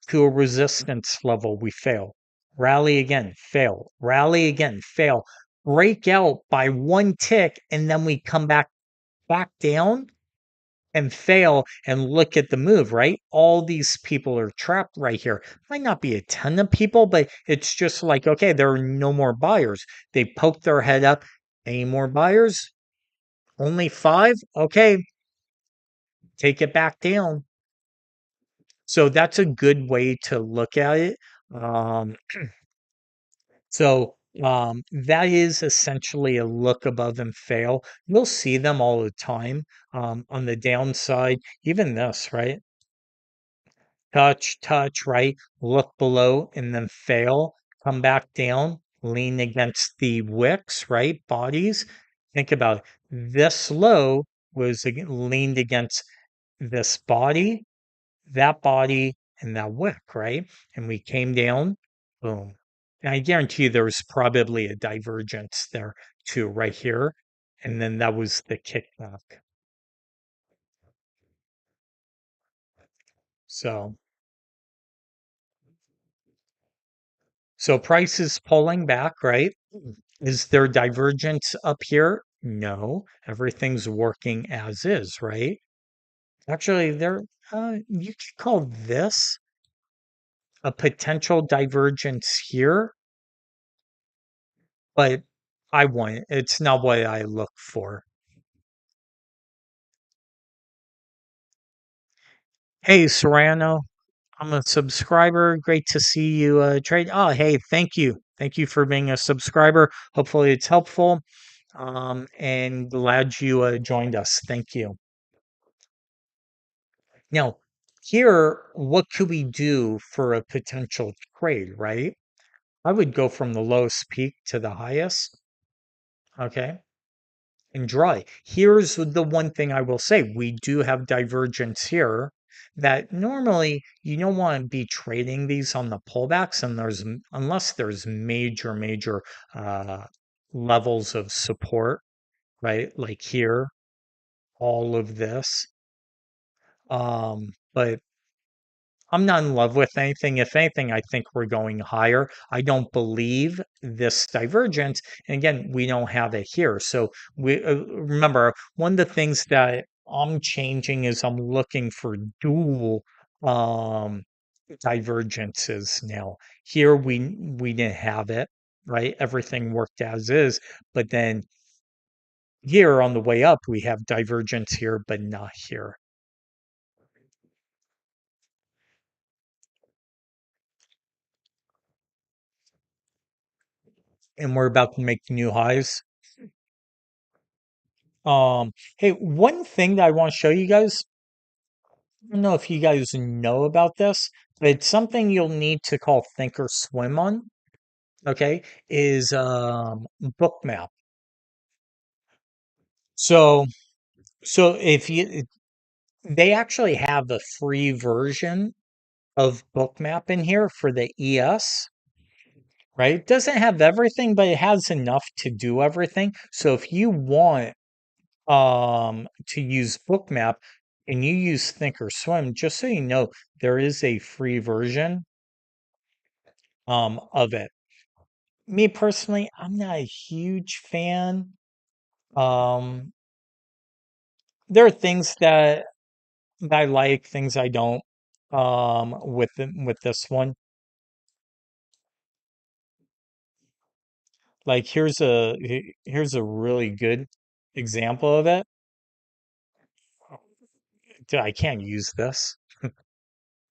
Speaker 1: to a resistance level, we fail. Rally again, fail. Rally again, fail. Break out by one tick, and then we come back down and fail and look at the move, right? All these people are trapped right here. Might not be a ton of people, but it's just like, okay, there are no more buyers. They poke their head up. Any more buyers? Only five? Okay, take it back down. So that's a good way to look at it. Um, that is essentially a look above and fail. You'll see them all the time on the downside. Even this, right? Touch, right? Look below and then fail. Come back down. Lean against the wicks, right? Bodies. Think about it. This low was leaned against this body, that body, in that wick, right? And we came down, boom. And I guarantee you there was probably a divergence there too, right here. And then that was the kickback. So, so price is pulling back, right? Is there divergence up here? No, everything's working as is, right? Actually, you could call this a potential divergence here, but it's not what I look for. Hey, Serrano, I'm a subscriber. Great to see you trade. Oh, hey, thank you. Thank you for being a subscriber. Hopefully it's helpful. And glad you joined us. Thank you. Now, here, what could we do for a potential trade, right? I would go from the lowest peak to the highest, okay, and dry. Here's the one thing I will say. We do have divergence here that normally you don't want to be trading these on the pullbacks and unless there's major uh, levels of support, right? Like here, all of this. But I'm not in love with anything. If anything, I think we're going higher. I don't believe this divergence. And again, we don't have it here. So we remember one of the things that I'm changing is I'm looking for dual um, divergences now. Here we didn't have it, right? Everything worked as is, but then here on the way up we have divergence here, but not here. And we're about to make new highs. Hey, one thing that I want to show you guys, I don't know if you guys know about this, but it's something you'll need to call think or swim on, okay, is BookMap. So so if you they actually have a free version of BookMap in here for the ES, right? It doesn't have everything, but it has enough to do everything. So if you want to use bookmap and you use thinkorswim, just so you know, there is a free version of it. Me personally, I'm not a huge fan. um there are things that I like, things I don't, with this one. Like here's a really good example of it. Dude, I can't use this,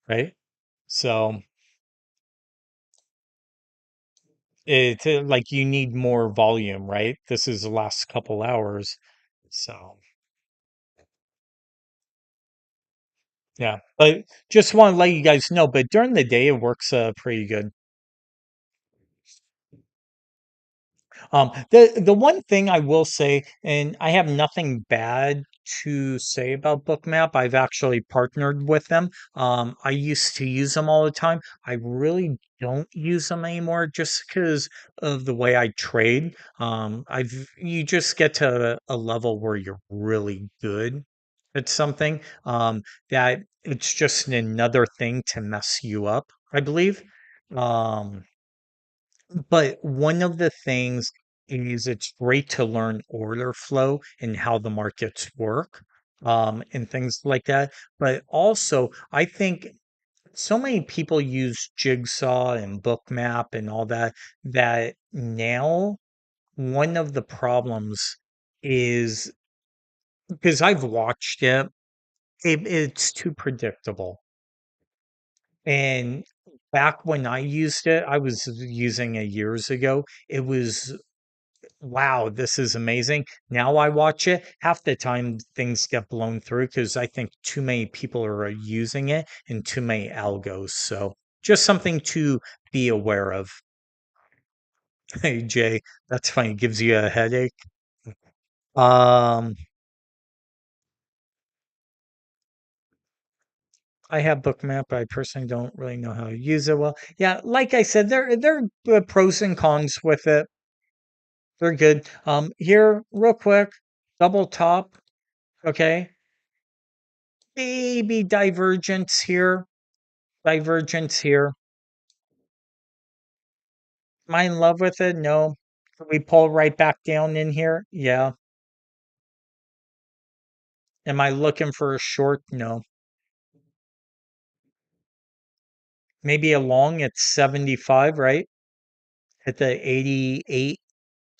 Speaker 1: right? So like you need more volume, right? This is the last couple hours. So yeah, but just want to let you guys know. But during the day, it works pretty good. The one thing I will say, and I have nothing bad to say about Bookmap. I've actually partnered with them. I used to use them all the time. I really don't use them anymore just because of the way I trade. I've You just get to a level where you're really good at something. That it's just another thing to mess you up, I believe. Um, but one of the things is it's great to learn order flow and how the markets work, and things like that. But also, I think so many people use Jigsaw and Bookmap and all that, that now one of the problems is because I've watched it's too predictable. And back when I used it, I was using it years ago. It was wow, this is amazing. Now I watch it, half the time things get blown through because I think too many people are using it and too many algos. So just something to be aware of. Hey Jay, that's funny. Gives you a headache. Um, I have BookMap, but I personally don't really know how to use it well. Yeah, like I said, there are pros and cons with it. They're good. Here, real quick, double top. Okay, maybe divergence here. Divergence here. Am I in love with it? No. Can we pull right back down in here? Yeah. Am I looking for a short? No. Maybe a long at 75, right? At the 88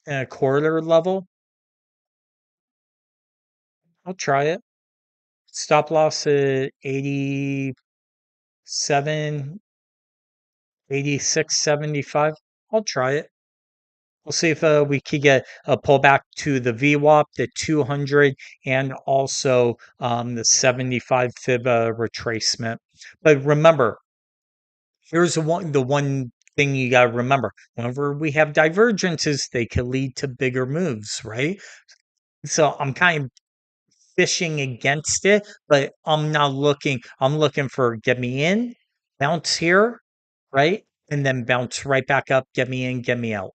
Speaker 1: and a quarter level. I'll try it. Stop loss at 87, 86, 75. I'll try it. We'll see if we could get a pullback to the VWAP, the 200, and also the 75 fib retracement. But remember, here's the one thing you got to remember. Whenever we have divergences, they can lead to bigger moves, right? So I'm kind of fishing against it, but I'm not looking. I'm looking for get me in, bounce here, right? And then bounce right back up, get me in, get me out.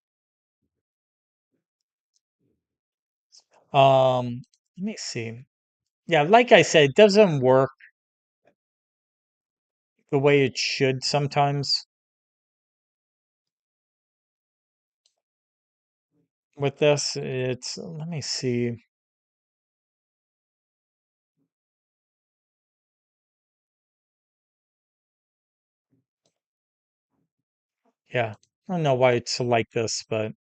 Speaker 1: Let me see. Yeah, like I said, it doesn't work the way it should sometimes with this. It's, let me see. Yeah, I don't know why it's like this, but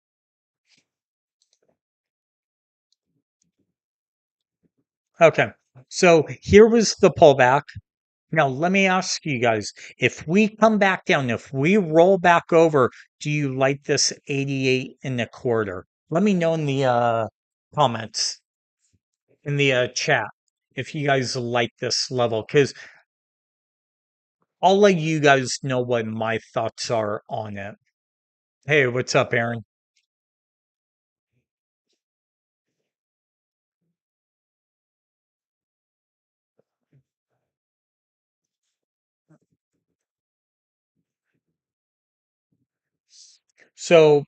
Speaker 1: okay. So here was the pullback. Now, let me ask you guys, if we come back down, if we roll back over, do you like this 88 and a quarter? Let me know in the comments, in the chat, if you guys like this level, because I'll let you guys know what my thoughts are on it. Hey, what's up, Aaron? So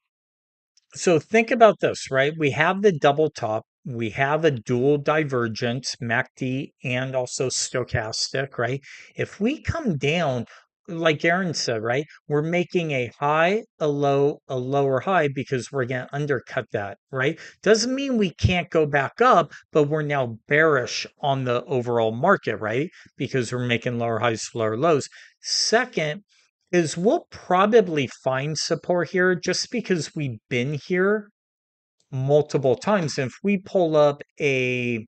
Speaker 1: So think about this, right? We have the double top, we have a dual divergence, MACD and also stochastic, right? If we come down, like Aaron said, right, we're making a high, a low, a lower high because we're going to undercut that, right? Doesn't mean we can't go back up, but we're now bearish on the overall market, right? Because we're making lower highs, lower lows. Second, is we'll probably find support here just because we've been here multiple times. If we pull up a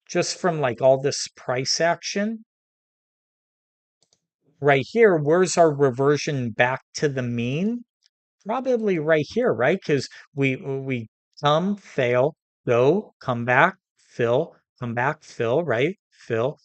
Speaker 1: just from like all this price action right here, where's our reversion back to the mean? Probably right here, right? Because we come, fail, go, come back, fill, come back, fill, right? Fill,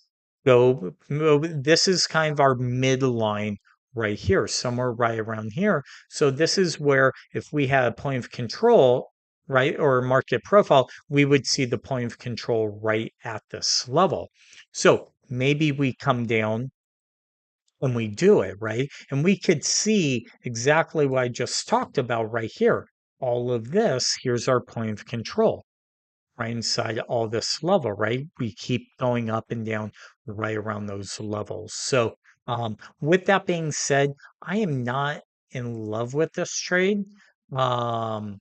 Speaker 1: go. This is kind of our midline right here, somewhere right around here. So this is where if we had a point of control, right, or a market profile, we would see the point of control right at this level. So maybe we come down when we do it, right? And we could see exactly what I just talked about right here. All of this, here's our point of control right inside all this level, right? We keep going up and down right around those levels. So, with that being said, I am not in love with this trade. Um,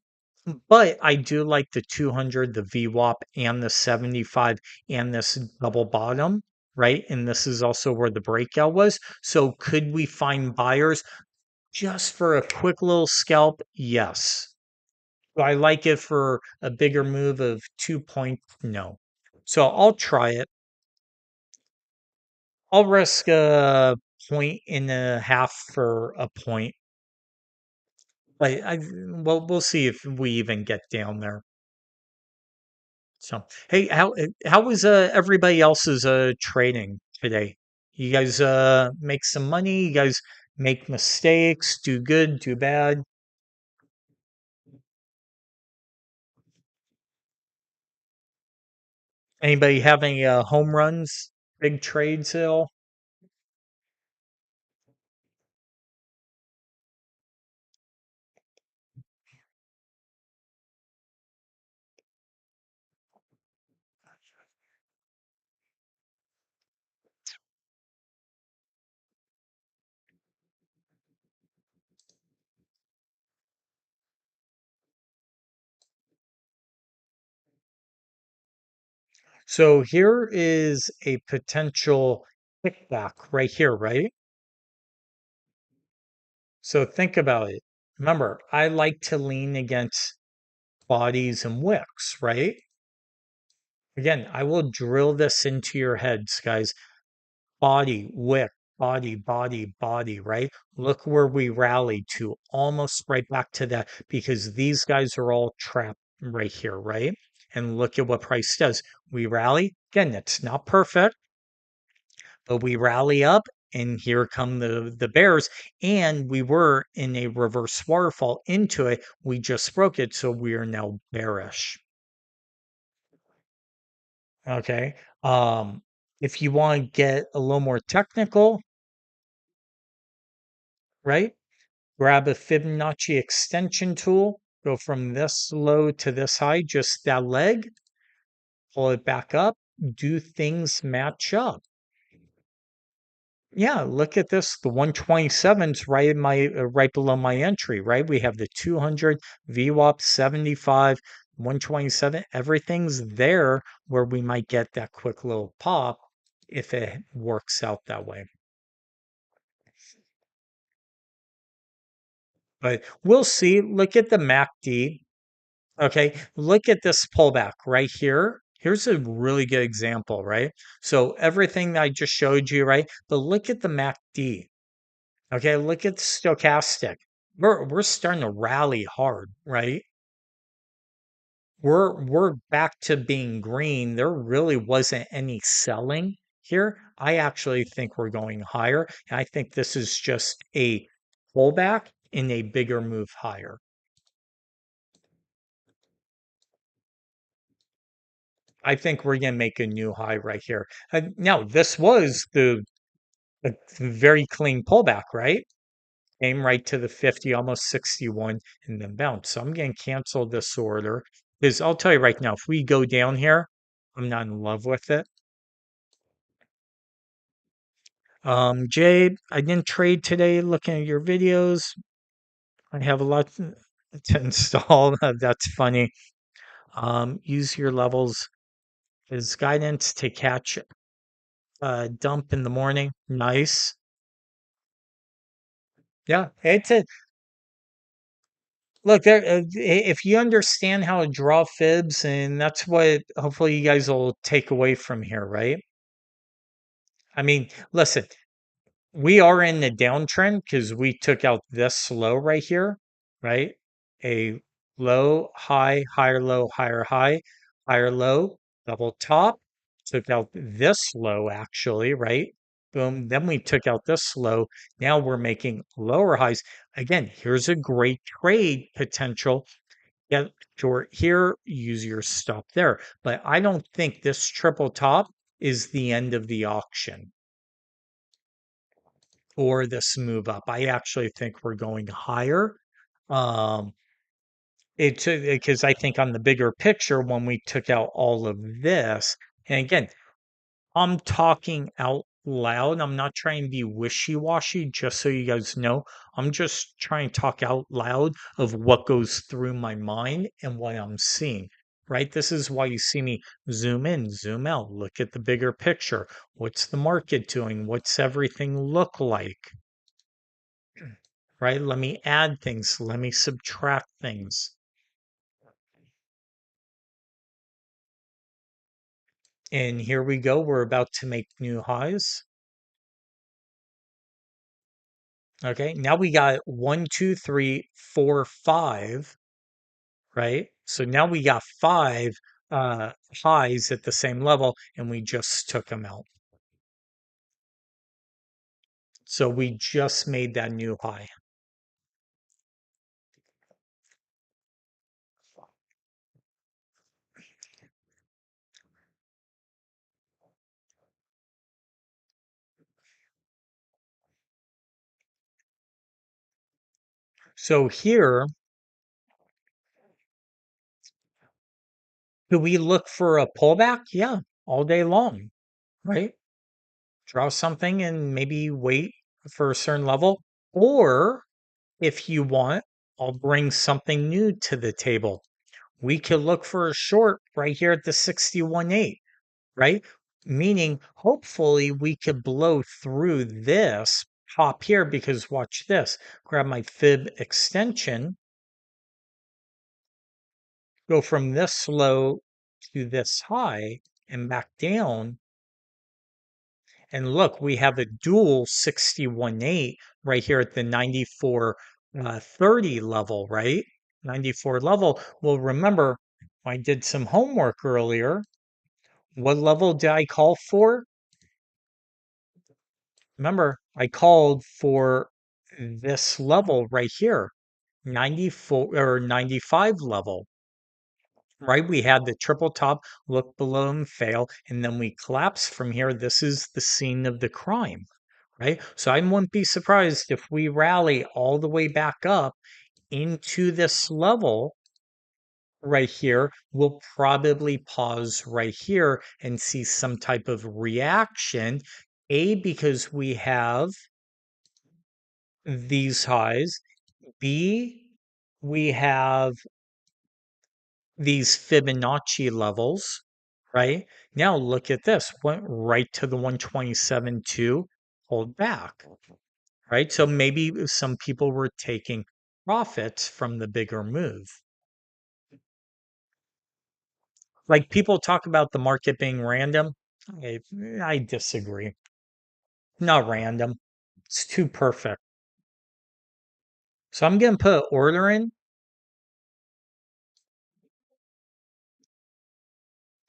Speaker 1: but I do like the 200, the VWAP, and the 75, and this double bottom, right? And this is also where the breakout was. So, could we find buyers just for a quick little scalp? Yes. Do I like it for a bigger move of 2 points? No. So I'll try it. I'll risk a point and a half for a point. But well, we'll see if we even get down there. So hey, how was everybody else's trading today? You guys make some money? You guys make mistakes? Do good? Do bad? Anybody have any home runs? Big trades at all? So here is a potential kickback right here, right? So think about it. Remember, I like to lean against bodies and wicks, right? Again, I will drill this into your heads, guys. Body, wick, body, body, body, right? Look where we rallied to, almost right back to that, because these guys are all trapped right here, right? And look at what price does. We rally. Again, it's not perfect, but we rally up, and here come the bears. And we were in a reverse waterfall into it. We just broke it, so we are now bearish. Okay. If you want to get a little more technical, right? Grab a Fibonacci extension tool, go from this low to this high, just that leg, pull it back up, do things match up? Yeah, look at this. The 127's right in my right below my entry, right? We have the 200 VWAP 75, 127. Everything's there where we might get that quick little pop if it works out that way. But we'll see. Look at the MACD. Okay, look at this pullback right here. Here's a really good example, right? So everything that I just showed you, right? But look at the MACD. Okay, look at the stochastic. We're starting to rally hard, right? We're back to being green. There really wasn't any selling here. I actually think we're going higher. And I think this is just a pullback in a bigger move higher. I think we're going to make a new high right here. Now, this was the a very clean pullback, right? Came right to the 50, almost 61, and then bounced. So I'm going to cancel this order because I'll tell you right now, if we go down here, I'm not in love with it. Jay, I didn't trade today looking at your videos. I have a lot to install. That's funny. Use your levels as guidance to catch dump in the morning. Nice. Yeah, it's a look there. If you understand how to draw fibs, and that's what hopefully you guys will take away from here, right? I mean, listen, we are in the downtrend because we took out this low right here, right? A low, high, higher low, higher low, double top. Took out this low actually, right? Boom. Then we took out this low. Now we're making lower highs. Again, here's a great trade potential. Get short here, use your stop there. But I don't think this triple top is the end of the auction or this move up. I actually think we're going higher. Um, it's because I think on the bigger picture, when we took out all of this, and again, I'm talking out loud. I'm not trying to be wishy-washy, just so you guys know. I'm just trying to talk out loud of what goes through my mind and what I'm seeing. Right? This is why you see me zoom in, zoom out, look at the bigger picture. What's the market doing? What's everything look like? Right? Let me add things, let me subtract things. And here we go. We're about to make new highs. Okay, now we got 1, 2, 3, 4, 5, right? So now we got five highs at the same level, and we just took them out. So we just made that new high. So here, do we look for a pullback? Yeah, all day long, right? Draw something and maybe wait for a certain level. Or if you want, I'll bring something new to the table. We could look for a short right here at the 61.8. right? Meaning, hopefully, we could blow through this top here because watch this. Grab my fib extension, go from this low to this high and back down. And look, we have a dual 61.8 right here at the 94.30 level, right? 94 level. Well, remember, I did some homework earlier. What level did I call for? Remember, I called for this level right here, 94 or 95 level, right? We had the triple top, look below and fail, and then we collapse from here. This is the scene of the crime, right? So I wouldn't be surprised if we rally all the way back up into this level right here. We'll probably pause right here and see some type of reaction. A, because we have these highs. B, we have these Fibonacci levels, right? Now look at this, went right to the 127.2, hold back, right? So maybe some people were taking profits from the bigger move. Like people talk about the market being random. I, I disagree. Not random. It's too perfect. So I'm going to put an order in.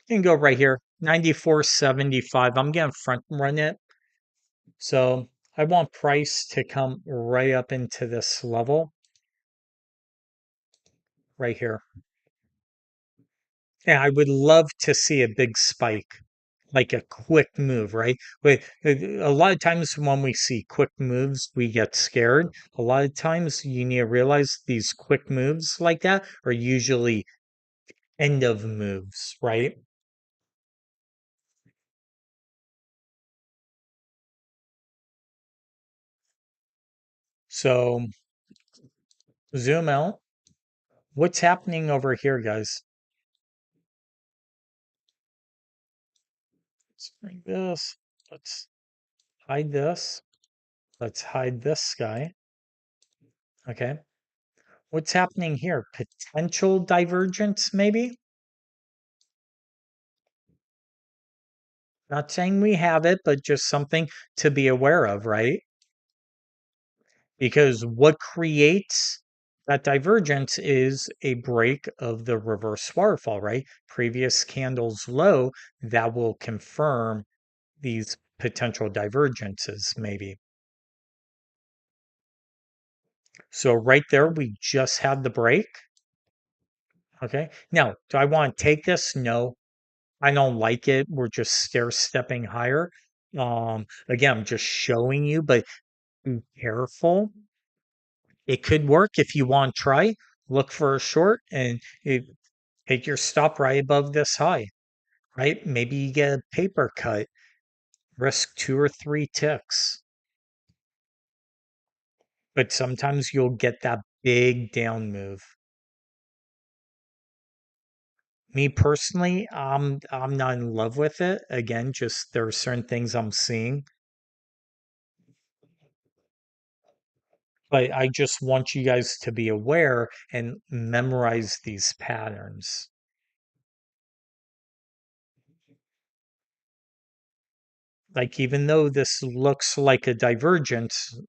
Speaker 1: You can go right here, 94.75. I'm going to front run it. So I want price to come right up into this level right here. And I would love to see a big spike, like a quick move, right? But a lot of times when we see quick moves, we get scared. A lot of times you need to realize these quick moves like that are usually end of moves, right? So zoom out. What's happening over here, guys? Let's bring this. Let's hide this. Let's hide this guy. Okay. What's happening here? Potential divergence, maybe? Not saying we have it, but just something to be aware of, right? Because what creates that divergence is a break of the reverse waterfall, right? Previous candles low that will confirm these potential divergences, maybe. So right there, we just had the break. Okay. Now, do I want to take this? No, I don't like it. We're just stair stepping higher. Again, I'm just showing you, but be careful. It could work if you want to try. Look for a short and take your stop right above this high, right? Maybe you get a paper cut, risk 2 or 3 ticks, but sometimes you'll get that big down move. Me personally, I'm not in love with it. Again, just there are certain things I'm seeing. But I just want you guys to be aware and memorize these patterns. Like, even though this looks like a divergence,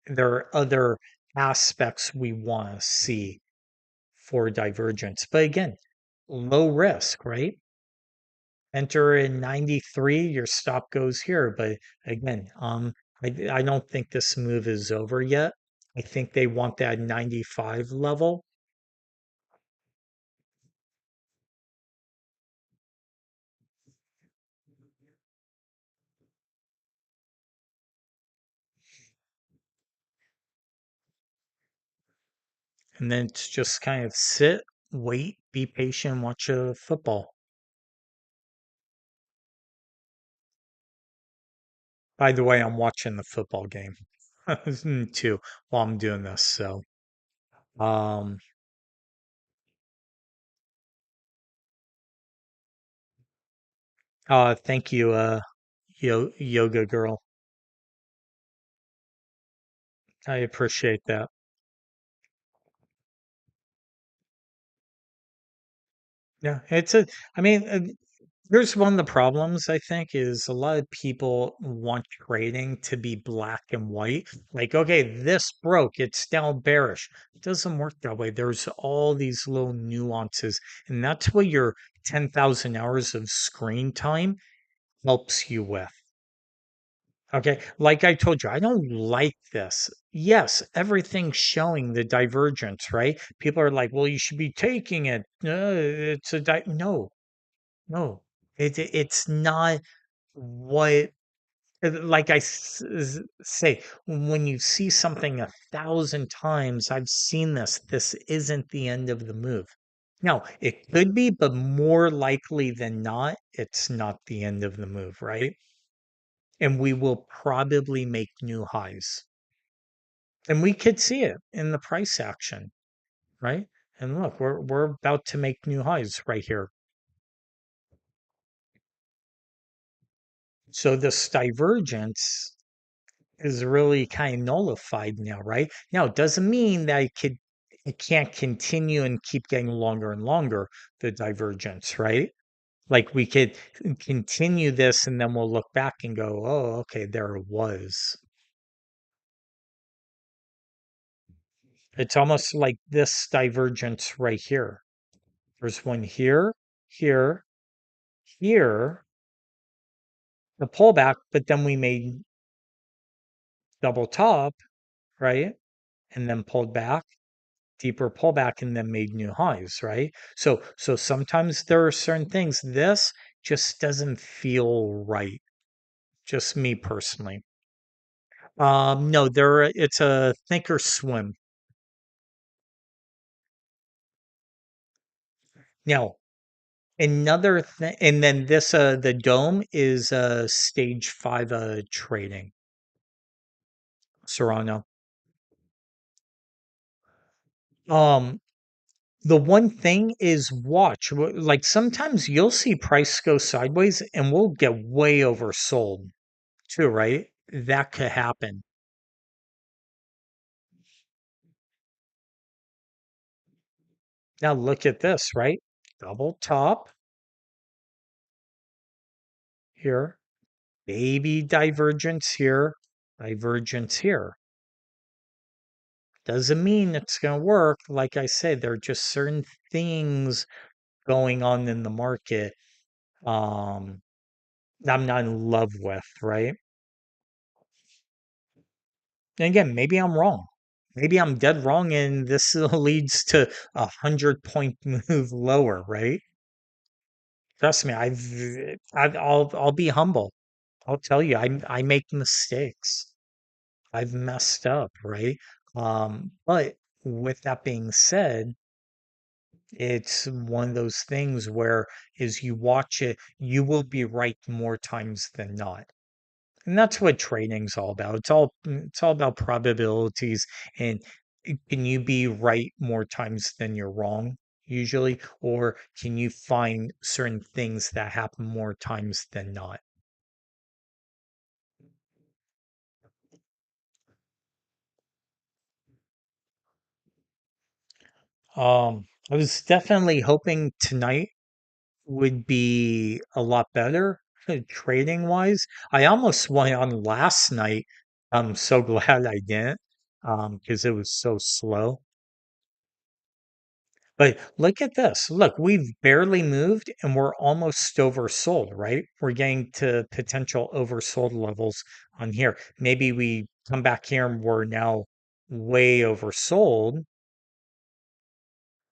Speaker 1: there are other aspects we want to see for divergence. But again, low risk, right? Enter in 93, your stop goes here. But again, I don't think this move is over yet. I think they want that 95 level. And then it's just kind of sit, wait, be patient, watch a football. By the way, I'm watching the football game too while I'm doing this. So, um, Thank you, yoga girl. I appreciate that. Yeah, I mean, here's one of the problems I think is a lot of people want trading to be black and white. Like, okay, this broke, it's now bearish. It doesn't work that way. There's all these little nuances, and that's what your 10,000 hours of screen time helps you with. Okay, like I told you, I don't like this. Yes, everything's showing the divergence, right? People are like, well, you should be taking it. It's no, no, it's not what, like say, when you see something 1,000 times, I've seen this. This isn't the end of the move. Now, it could be, but more likely than not, it's not the end of the move, right? And we will probably make new highs. And we could see it in the price action, right? And look, we're about to make new highs right here. So this divergence is really kind of nullified now, right? Now, it doesn't mean that it can't continue and keep getting longer and longer, the divergence, right? Like we could continue this and then we'll look back and go, oh, okay, there it was. It's almost like this divergence right here. There's one here, here, here, the pullback, but then we made double top, right? And then pulled back, deeper pullback, and then made new highs, right? So sometimes there are certain things. This just doesn't feel right. Just me personally. No, it's a think or swim. Now, another thing, and then this the dome is stage 5 trading. Serrano. Um, the one thing is watch. Like sometimes you'll see price go sideways and we'll get way oversold too, right? That could happen. Now look at this, right? Double top here, baby divergence here, divergence here. Doesn't mean it's going to work. Like I said, there are just certain things going on in the market um I'm not in love with, right? And again, maybe I'm wrong. Maybe I'm dead wrong and this leads to 100 point move lower, right? Trust me, I'll be humble. I'll tell you, I make mistakes. I've messed up, right? But with that being said, it's one of those things where as you watch it, you will be right more times than not. And that's what trading's all about. It's all about probabilities and can you be right more times than you're wrong usually, or can you find certain things that happen more times than not? I was definitely hoping tonight would be a lot better trading wise. I almost went on last night. I'm so glad I didn't because it was so slow. But look at this. Look, we've barely moved and we're almost oversold, right? We're getting to potential oversold levels on here. Maybe we come back here and we're now way oversold,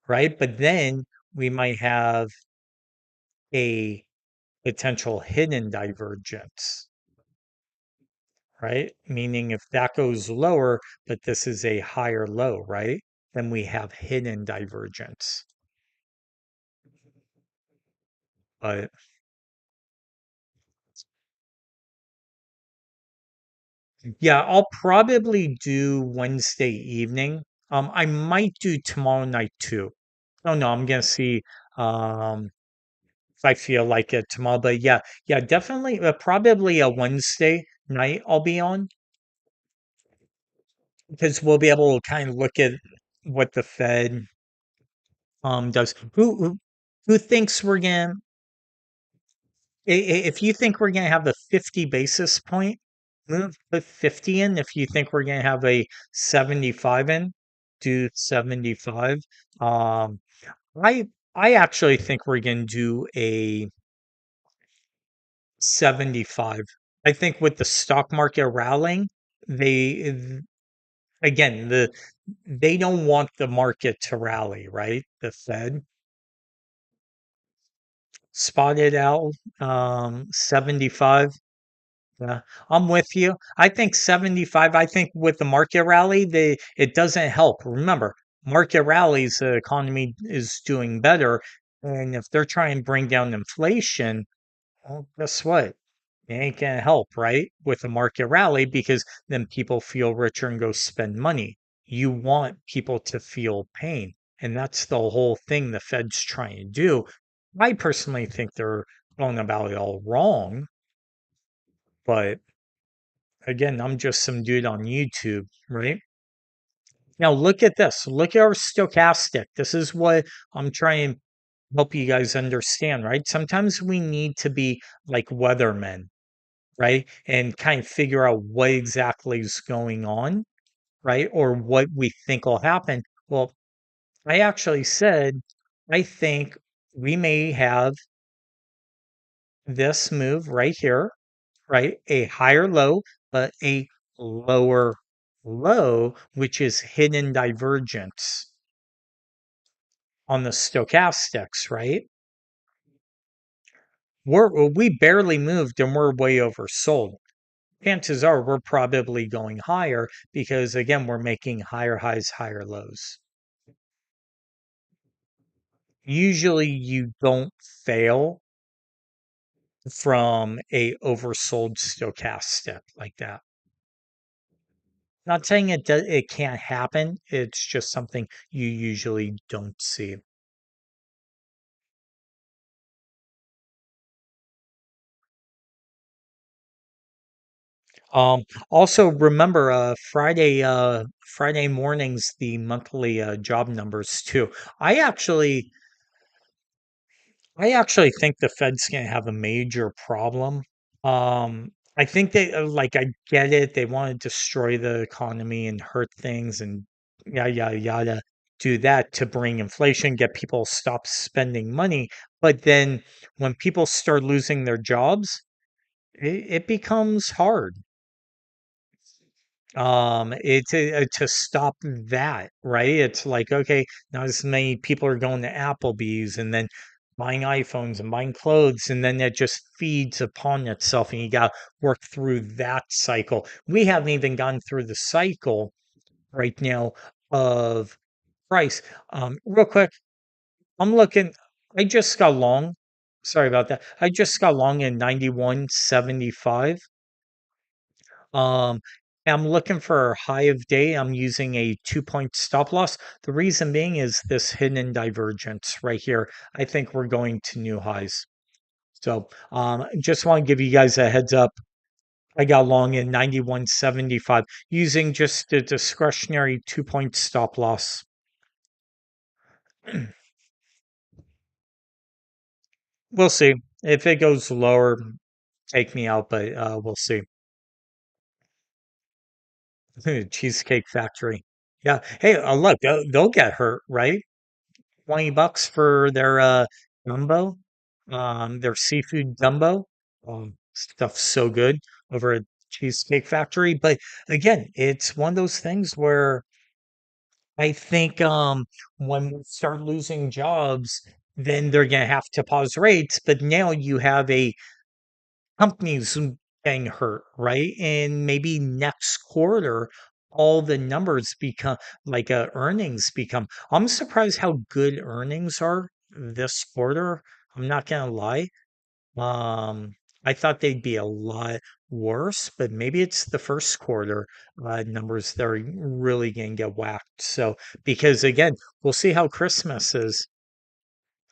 Speaker 1: right? But then we might have a potential hidden divergence, right? Meaning if that goes lower, but this is a higher low, right? Then we have hidden divergence. But yeah, I'll probably do Wednesday evening. I might do tomorrow night too. Oh no, I'm gonna see. Um, if I feel like it tomorrow. But yeah, yeah, definitely, probably a Wednesday night I'll be on because we'll be able to kind of look at what the Fed does. Who thinks we're gonna? If you think we're gonna have a 50 basis point move, put 50 in. If you think we're gonna have a 75 in, do 75. Um, I I actually think we're gonna do a 75. I think with the stock market rallying, they again they don't want the market to rally, right? The Fed spotted out 75. Yeah, I'm with you. I think 75. I think with the market rally, it doesn't help. Remember, market rallies, the economy is doing better, and if they're trying to bring down inflation, well, guess what? It ain't gonna help, right? With a market rally because then people feel richer and go spend money. You want people to feel pain, and that's the whole thing the Fed's trying to do. I personally think they're going about it all wrong, but again, I'm just some dude on YouTube, right? Now look at this. Look at our stochastic. This is what I'm trying to help you guys understand, right? Sometimes we need to be like weathermen, right? And kind of figure out what exactly is going on, right? Or what we think will happen. Well, I actually said, I think we may have this move right here, right? A higher low, but a lower low, which is hidden divergence on the stochastics, right? We barely moved and we're way oversold. Chances are we're probably going higher because again, we're making higher highs, higher lows. Usually you don't fail from a oversold stochastic like that. Not saying it can't happen. It's just something you usually don't see. Also remember Friday mornings the monthly job numbers too. I actually I actually think the Fed's going to have a major problem. I think they like I get it. They want to destroy the economy and hurt things and yada yada yada. Do that to bring inflation, get people to stop spending money. But then when people start losing their jobs, it becomes hard. It's to stop that, right? It's like, okay, not as many people are going to Applebee's and then buying iPhones and buying clothes, and then that just feeds upon itself, and you got to work through that cycle. We haven't even gone through the cycle right now of price. Real quick, I'm looking, I just got long. Sorry about that. I just got long in 91.75. Um, I'm looking for a high of day. I'm using a 2 point stop loss. The reason being is this hidden divergence right here. I think we're going to new highs. So just want to give you guys a heads up. I got long in 91.75 using just a discretionary 2 point stop loss. We'll see. If it goes lower, take me out, but we'll see. Cheesecake Factory. Yeah. Hey, look, they'll get hurt, right? $20 for their gumbo, their seafood gumbo. Stuff's so good over at Cheesecake Factory. But again, it's one of those things where I think when we start losing jobs, then they're gonna have to pause rates. But now you have a companies getting hurt, right? And maybe next quarter, all the numbers become like earnings become. I'm surprised how good earnings are this quarter. I'm not gonna lie. Um, I thought they'd be a lot worse, but maybe it's the first quarter numbers that are really gonna get whacked. So because again, we'll see how Christmas is.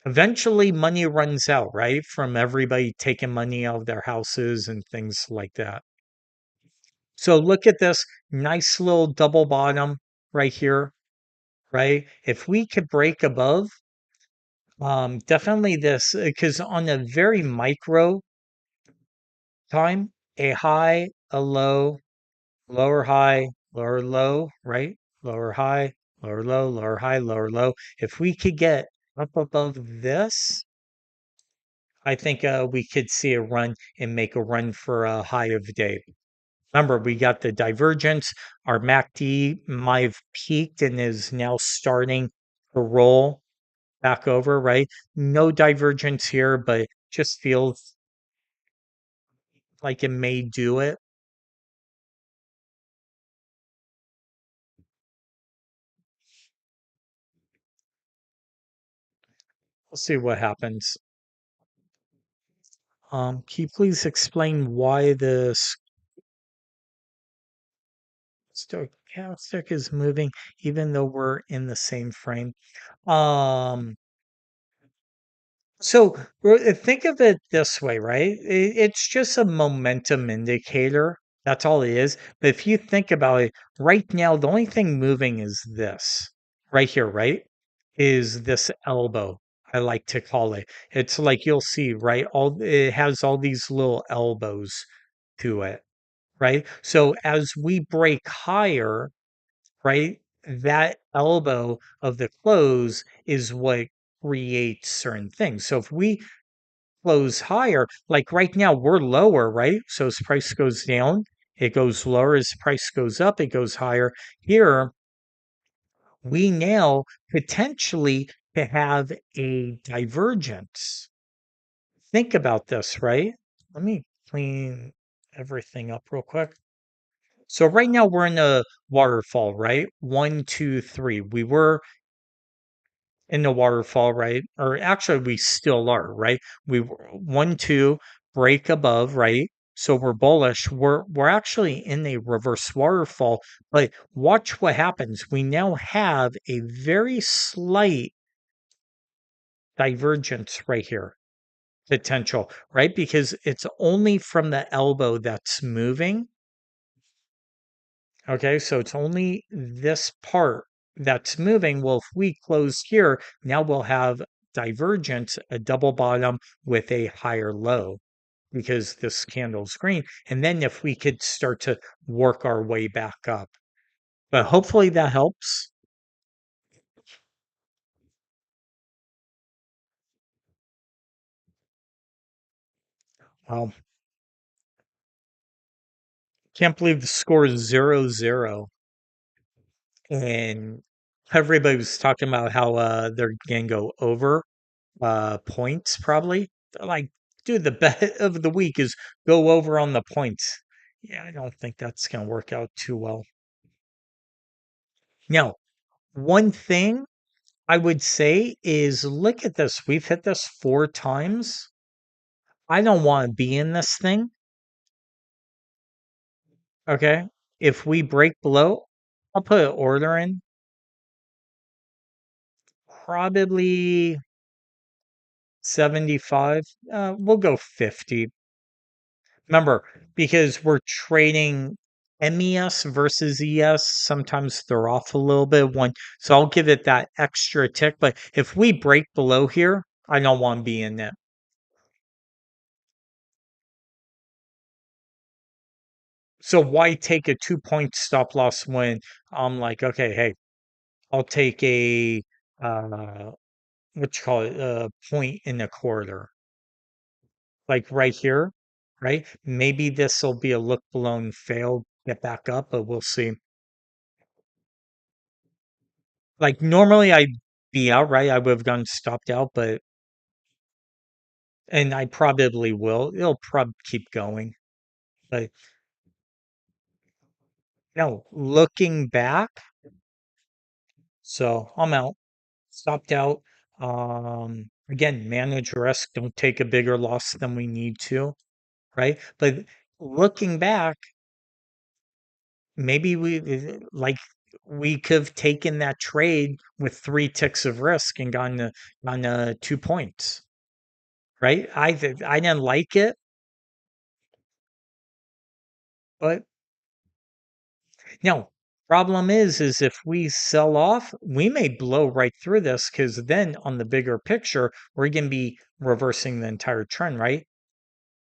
Speaker 1: Eventually, money runs out, right? From everybody taking money out of their houses and things like that. So look at this nice little double bottom right here, right? If we could break above, definitely this, because on a very micro time, a high, a low, lower high, lower low, right? Lower high, lower low, lower high, lower low. If we could get up above this, I think we could see a run and make a run for a high of the day. Remember, we got the divergence. Our MACD might have peaked and is now starting to roll back over, right? No divergence here, but just feels like it may do it. We'll see what happens. Can you please explain why the stochastic is moving even though we're in the same frame? Um, So think of it this way, right? It's just a momentum indicator. That's all it is. But if you think about it, right now, the only thing moving is this right here, right? Is this elbow. I like to call it. It's like you'll see, right? All it has all these little elbows to it, right? So as we break higher, right? That elbow of the close is what creates certain things. So if we close higher, like right now we're lower, right? So as price goes down, it goes lower. As price goes up, it goes higher. Here, we now potentially to have a divergence. Think about this, right? Let me clean everything up real quick. So right now we're in a waterfall, right? One, two, three. We were in the waterfall, right? Or actually, we still are, right? We were 1, 2, break above, right? So we're bullish. We're actually in a reverse waterfall, but watch what happens. We now have a very slight divergence right here, potential, right? Because it's only from the elbow that's moving. Okay, so it's only this part that's moving. Well, if we close here, now we'll have divergence, a double bottom with a higher low because this candle's green. And then if we could start to work our way back up. But hopefully that helps. Um, can't believe the score is 0-0. And everybody was talking about how they're going to go over points probably. Like, dude, the bet of the week is go over on the points. Yeah, I don't think that's gonna work out too well. Now, one thing I would say is look at this. We've hit this 4 times. I don't want to be in this thing. Okay. If we break below, I'll put an order in. Probably 75. We'll go 50. Remember, because we're trading MES versus ES, sometimes they're off a little bit. One, so I'll give it that extra tick. But if we break below here, I don't want to be in it. So why take a 2 point stop loss when I'm like, okay, hey, I'll take a what you call it, a point in the corridor, like right here, right? Maybe this will be a look below and fail, get back up, but we'll see. Like, normally, I'd be out, right? I would have gotten stopped out, but and I probably will. It'll probably keep going. But no, looking back, so I'm out, stopped out. Again, manage risk. Don't take a bigger loss than we need to, right? But looking back, maybe we like we could have taken that trade with 3 ticks of risk and gone to 2 points, right? I didn't like it, but no. Problem is if we sell off, we may blow right through this because then on the bigger picture, we're going to be reversing the entire trend, right?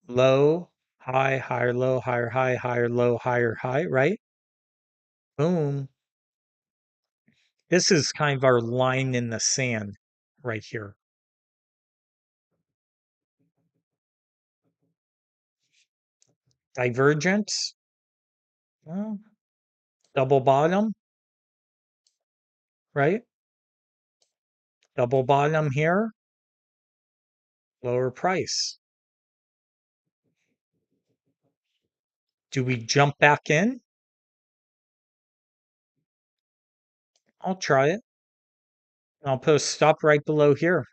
Speaker 1: Low, high, higher, low, higher, high, higher, low, higher, high, right? Boom. This is kind of our line in the sand right here. Divergence, well, double bottom, right? Double bottom here, lower price. Do we jump back in? I'll try it. I'll put a stop right below here.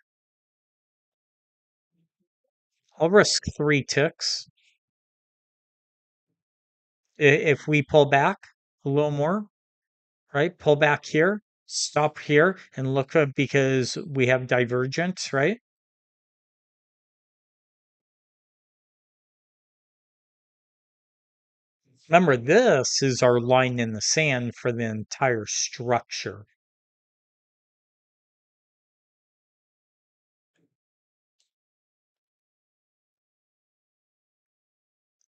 Speaker 1: I'll risk 3 ticks. If we pull back a little more, right? Pull back here, stop here, and look up because we have divergence, right? Remember, this is our line in the sand for the entire structure.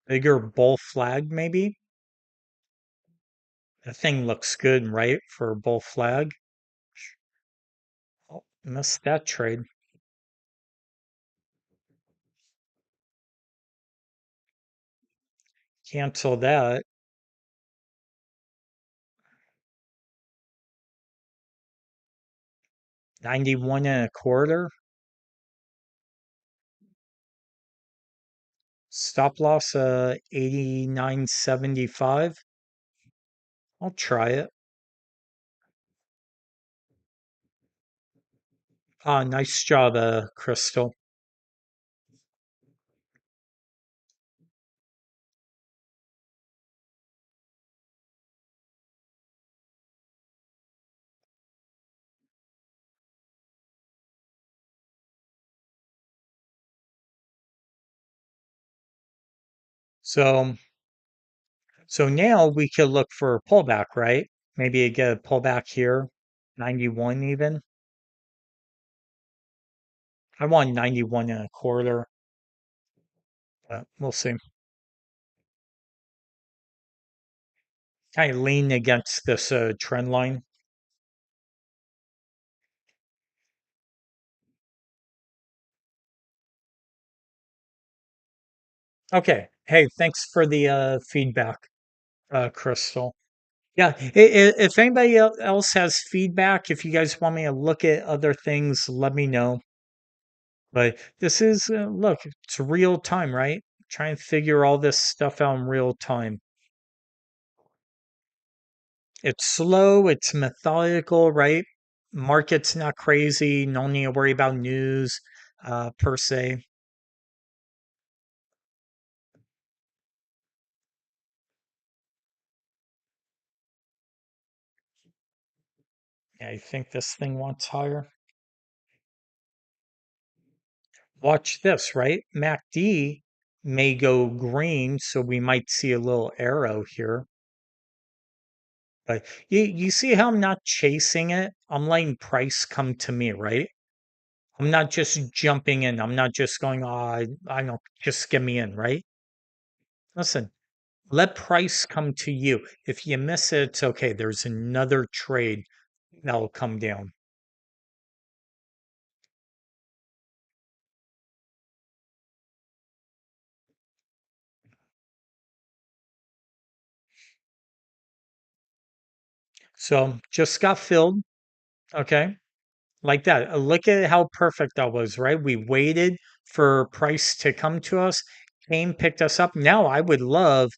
Speaker 1: Bigger bull flag, maybe? The thing looks good, right? For a bull flag. Oh, missed that trade. Cancel that. 91 1/4. Stop loss 89.75. I'll try it. Ah, nice job, Crystal. So so now we could look for a pullback, right? Maybe get a pullback here, 91 even. I want 91 1/4, but we'll see. Kind of lean against this trend line. Okay. Hey, thanks for the feedback, Crystal. Yeah, if anybody else has feedback, if you guys want me to look at other things, let me know. But this is, look, it's real time, right? Try and figure all this stuff out in real time. It's slow, it's methodical, right? Market's not crazy, no need to worry about news per se. Yeah, I think this thing wants higher. Watch this, right? MACD may go green, so we might see a little arrow here. But you see how I'm not chasing it? I'm letting price come to me, right? I'm not just jumping in. I'm not just going, oh, I don't just get me in, right? Listen, let price come to you. If you miss it, it's okay. There's another trade that'll come down. So just got filled. Okay. Like that. Look at how perfect that was, right? We waited for price to come to us, came, picked us up. Now I would love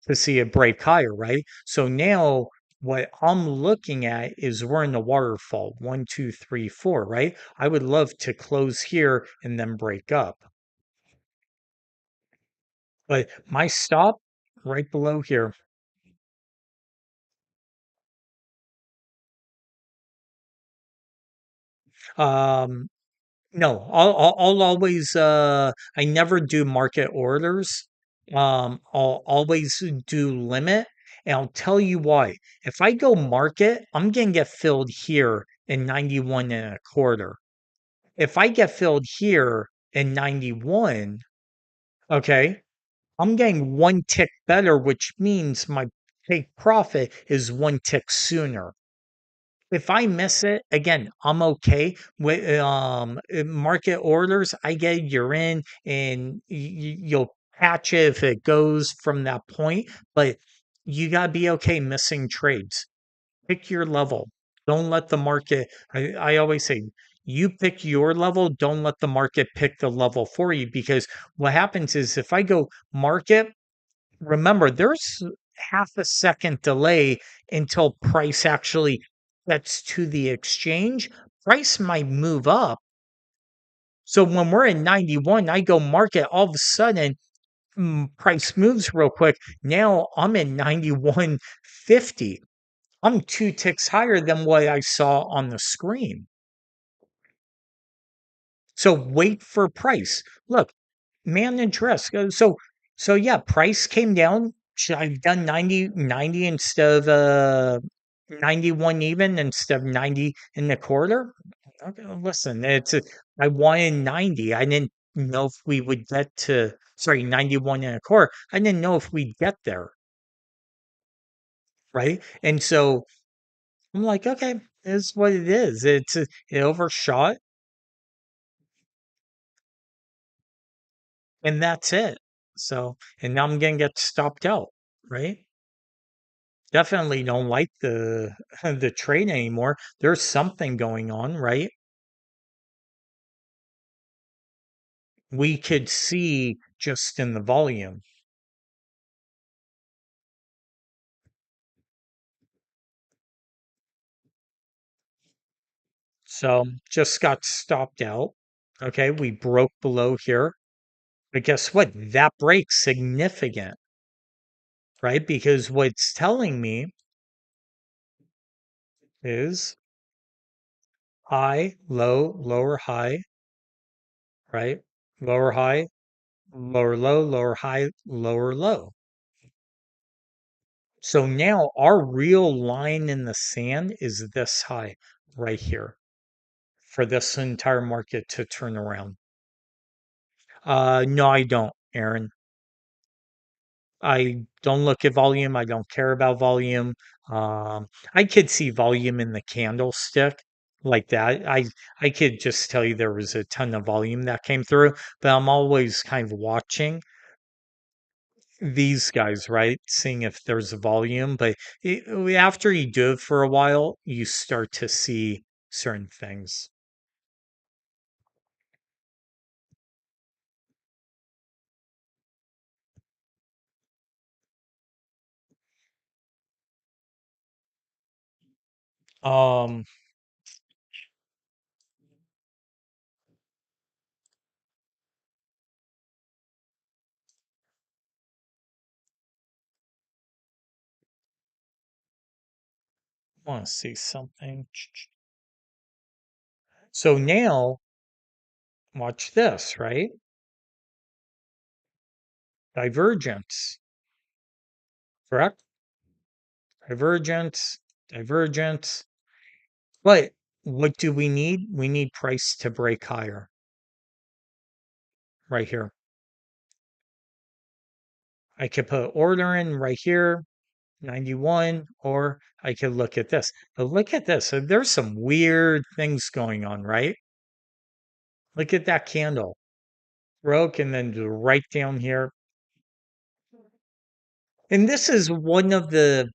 Speaker 1: to see it break higher, right? So now what I'm looking at is we're in the waterfall 1, 2, 3, 4, right? I would love to close here and then break up. But my stop right below here. Um, no, I'll always I never do market orders. I'll always do limit, and I'll tell you why. If I go market, I'm gonna get filled here in 91 and a quarter. If I get filled here in 91, okay, I'm getting one tick better, which means my take profit is one tick sooner. If I miss it, again, I'm okay with market orders. I get you're in, and you'll patch it if it goes from that point. But you gotta be okay missing trades. Pick your level. Don't let the market. I always say you pick your level. Don't let the market pick the level for you, because what happens is if I go market, remember, there's half a second delay until price actually gets to the exchange. Price might move up. So when we're in 91, I go market, all of a sudden, price moves real quick. Now I'm in 91.50. I'm two ticks higher than what I saw on the screen. So wait for price. Look, manage risk. So yeah, price came down. Should I've done 90 instead of 91 even instead of 90 in the quarter? Okay, listen, I wanted 90. I didn't know if we would get to, sorry, 91 and a quarter. I didn't know if we'd get there, right? And so I'm like, okay, it's what it is. It overshot, and that's it. So, and now I'm gonna get stopped out, right? Definitely don't like the the trade anymore. There's something going on, right? We could see just in the volume. So just got stopped out. Okay, we broke below here. But guess what? That break's significant, right? Because what it's telling me is high, low, lower high, right? Lower high, lower low, lower high, lower low. So now our real line in the sand is this high right here for this entire market to turn around. No, I don't, Aaron. I don't look at volume. I don't care about volume. I could see volume in the candlestick like that. I could just tell you there was a ton of volume that came through, but I'm always kind of watching these guys, right? Seeing if there's a volume, but after you do it for a while, you start to see certain things. Um, want to see something. So now, watch this, right? Divergence, correct? Divergence, divergence. But what do we need? We need price to break higher right here. I could put order in right here, 91, or I could look at this. But look at this. So there's some weird things going on, right? Look at that candle. Broke and then right down here. And this is one of the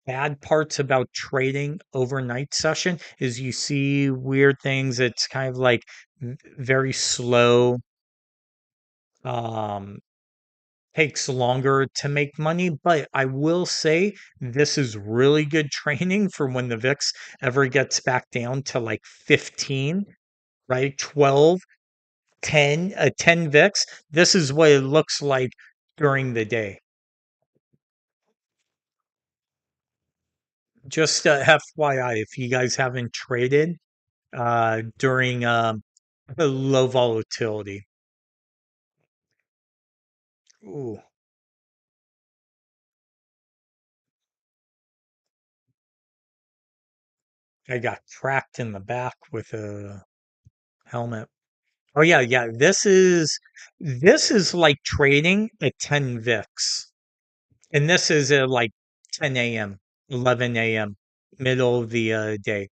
Speaker 1: bad parts about trading overnight session is you see weird things. It's kind of like very slow. Um, takes longer to make money, but I will say this is really good training for when the VIX ever gets back down to like 15, right? 12, 10, a 10 VIX. This is what it looks like during the day. Just FYI, if you guys haven't traded, during a low volatility. Ooh, I got cracked in the back with a helmet. Oh yeah, yeah. This is like trading at 10 VIX. And this is at like 10 a.m., 11 a.m., middle of the day.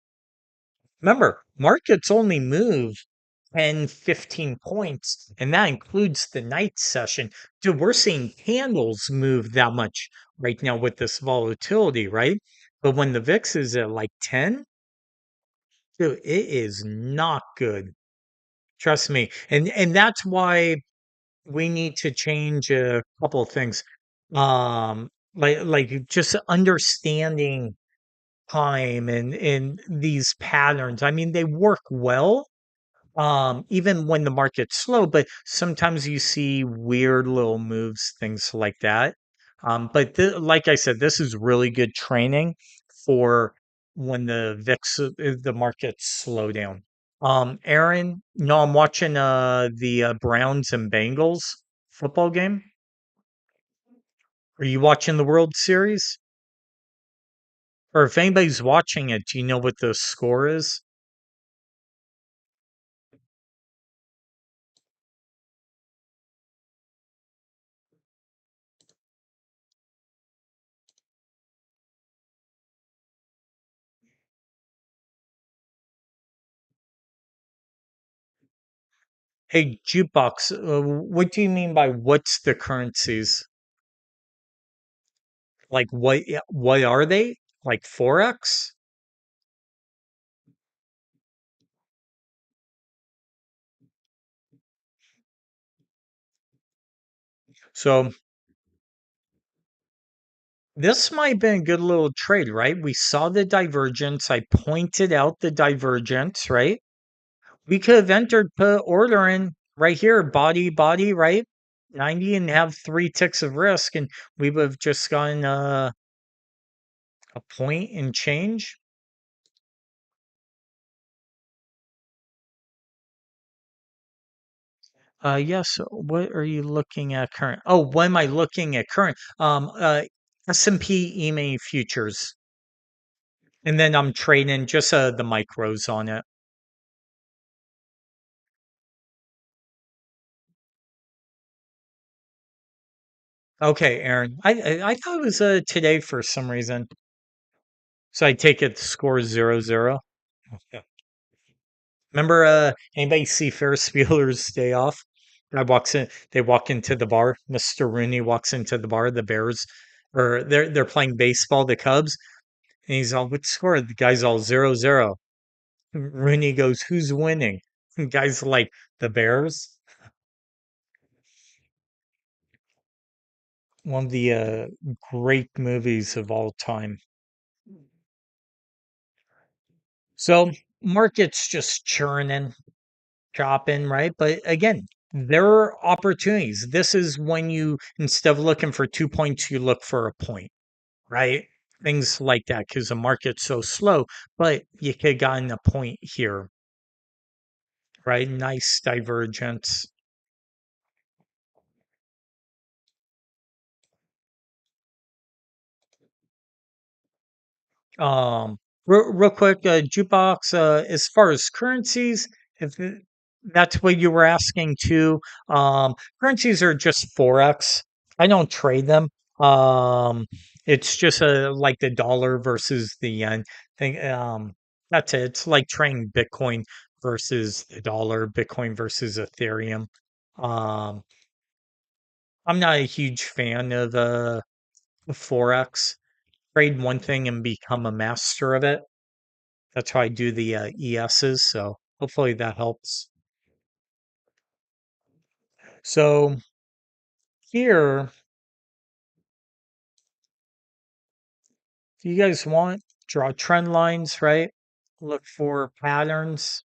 Speaker 1: Remember, markets only move 10, 15 points, and that includes the night session. Dude, we're seeing candles move that much right now with this volatility, right? But when the VIX is at like 10, dude, it is not good. Trust me. And that's why we need to change a couple of things. Like just understanding time and these patterns. I mean, they work well, even when the market's slow, but sometimes you see weird little moves, things like that. But like I said, this is really good training for when the VIX, the markets slow down. Aaron, no, I'm watching the Browns and Bengals football game. Are you watching the World Series? Or if anybody's watching it, do you know what the score is? Hey, Jukebox, what do you mean by what's the currencies? Like what are they? Like Forex? So this might have been a good little trade, right? We saw the divergence. I pointed out the divergence, right? We could have entered, put order in right here, body, body, right? 90 and have three ticks of risk, and we would have just gotten a point and change. Yes. What are you looking at current? Oh, what am I looking at current? S&P EMA futures, and then I'm trading just the micros on it. Okay, Aaron. I thought it was today for some reason. So I take it the score is 0-0. Yeah. Remember anybody see Ferris Bueller's Day Off? I walks in they walk into the bar. Mr. Rooney walks into the bar, the Bears, or they're playing baseball, the Cubs, and he's all, what score? The guy's all 0-0. Rooney goes, who's winning? And guy's like, the Bears. One of the great movies of all time. So market's just churning, chopping, right? But again, there are opportunities. This is when you, instead of looking for 2 points, you look for a point, right? Things like that because the market's so slow, but you could have gotten a point here, right? Nice divergence. Um, real quick, jukebox. As far as currencies, if that's what you were asking too, currencies are just forex. I don't trade them. Um, it's just like the dollar versus the yen thing. That's it. It's like trading Bitcoin versus the dollar, Bitcoin versus Ethereum. Um, I'm not a huge fan of forex. Trade one thing and become a master of it. That's how I do the ESs. So hopefully that helps. So here, if you guys want, draw trend lines, right? Look for patterns,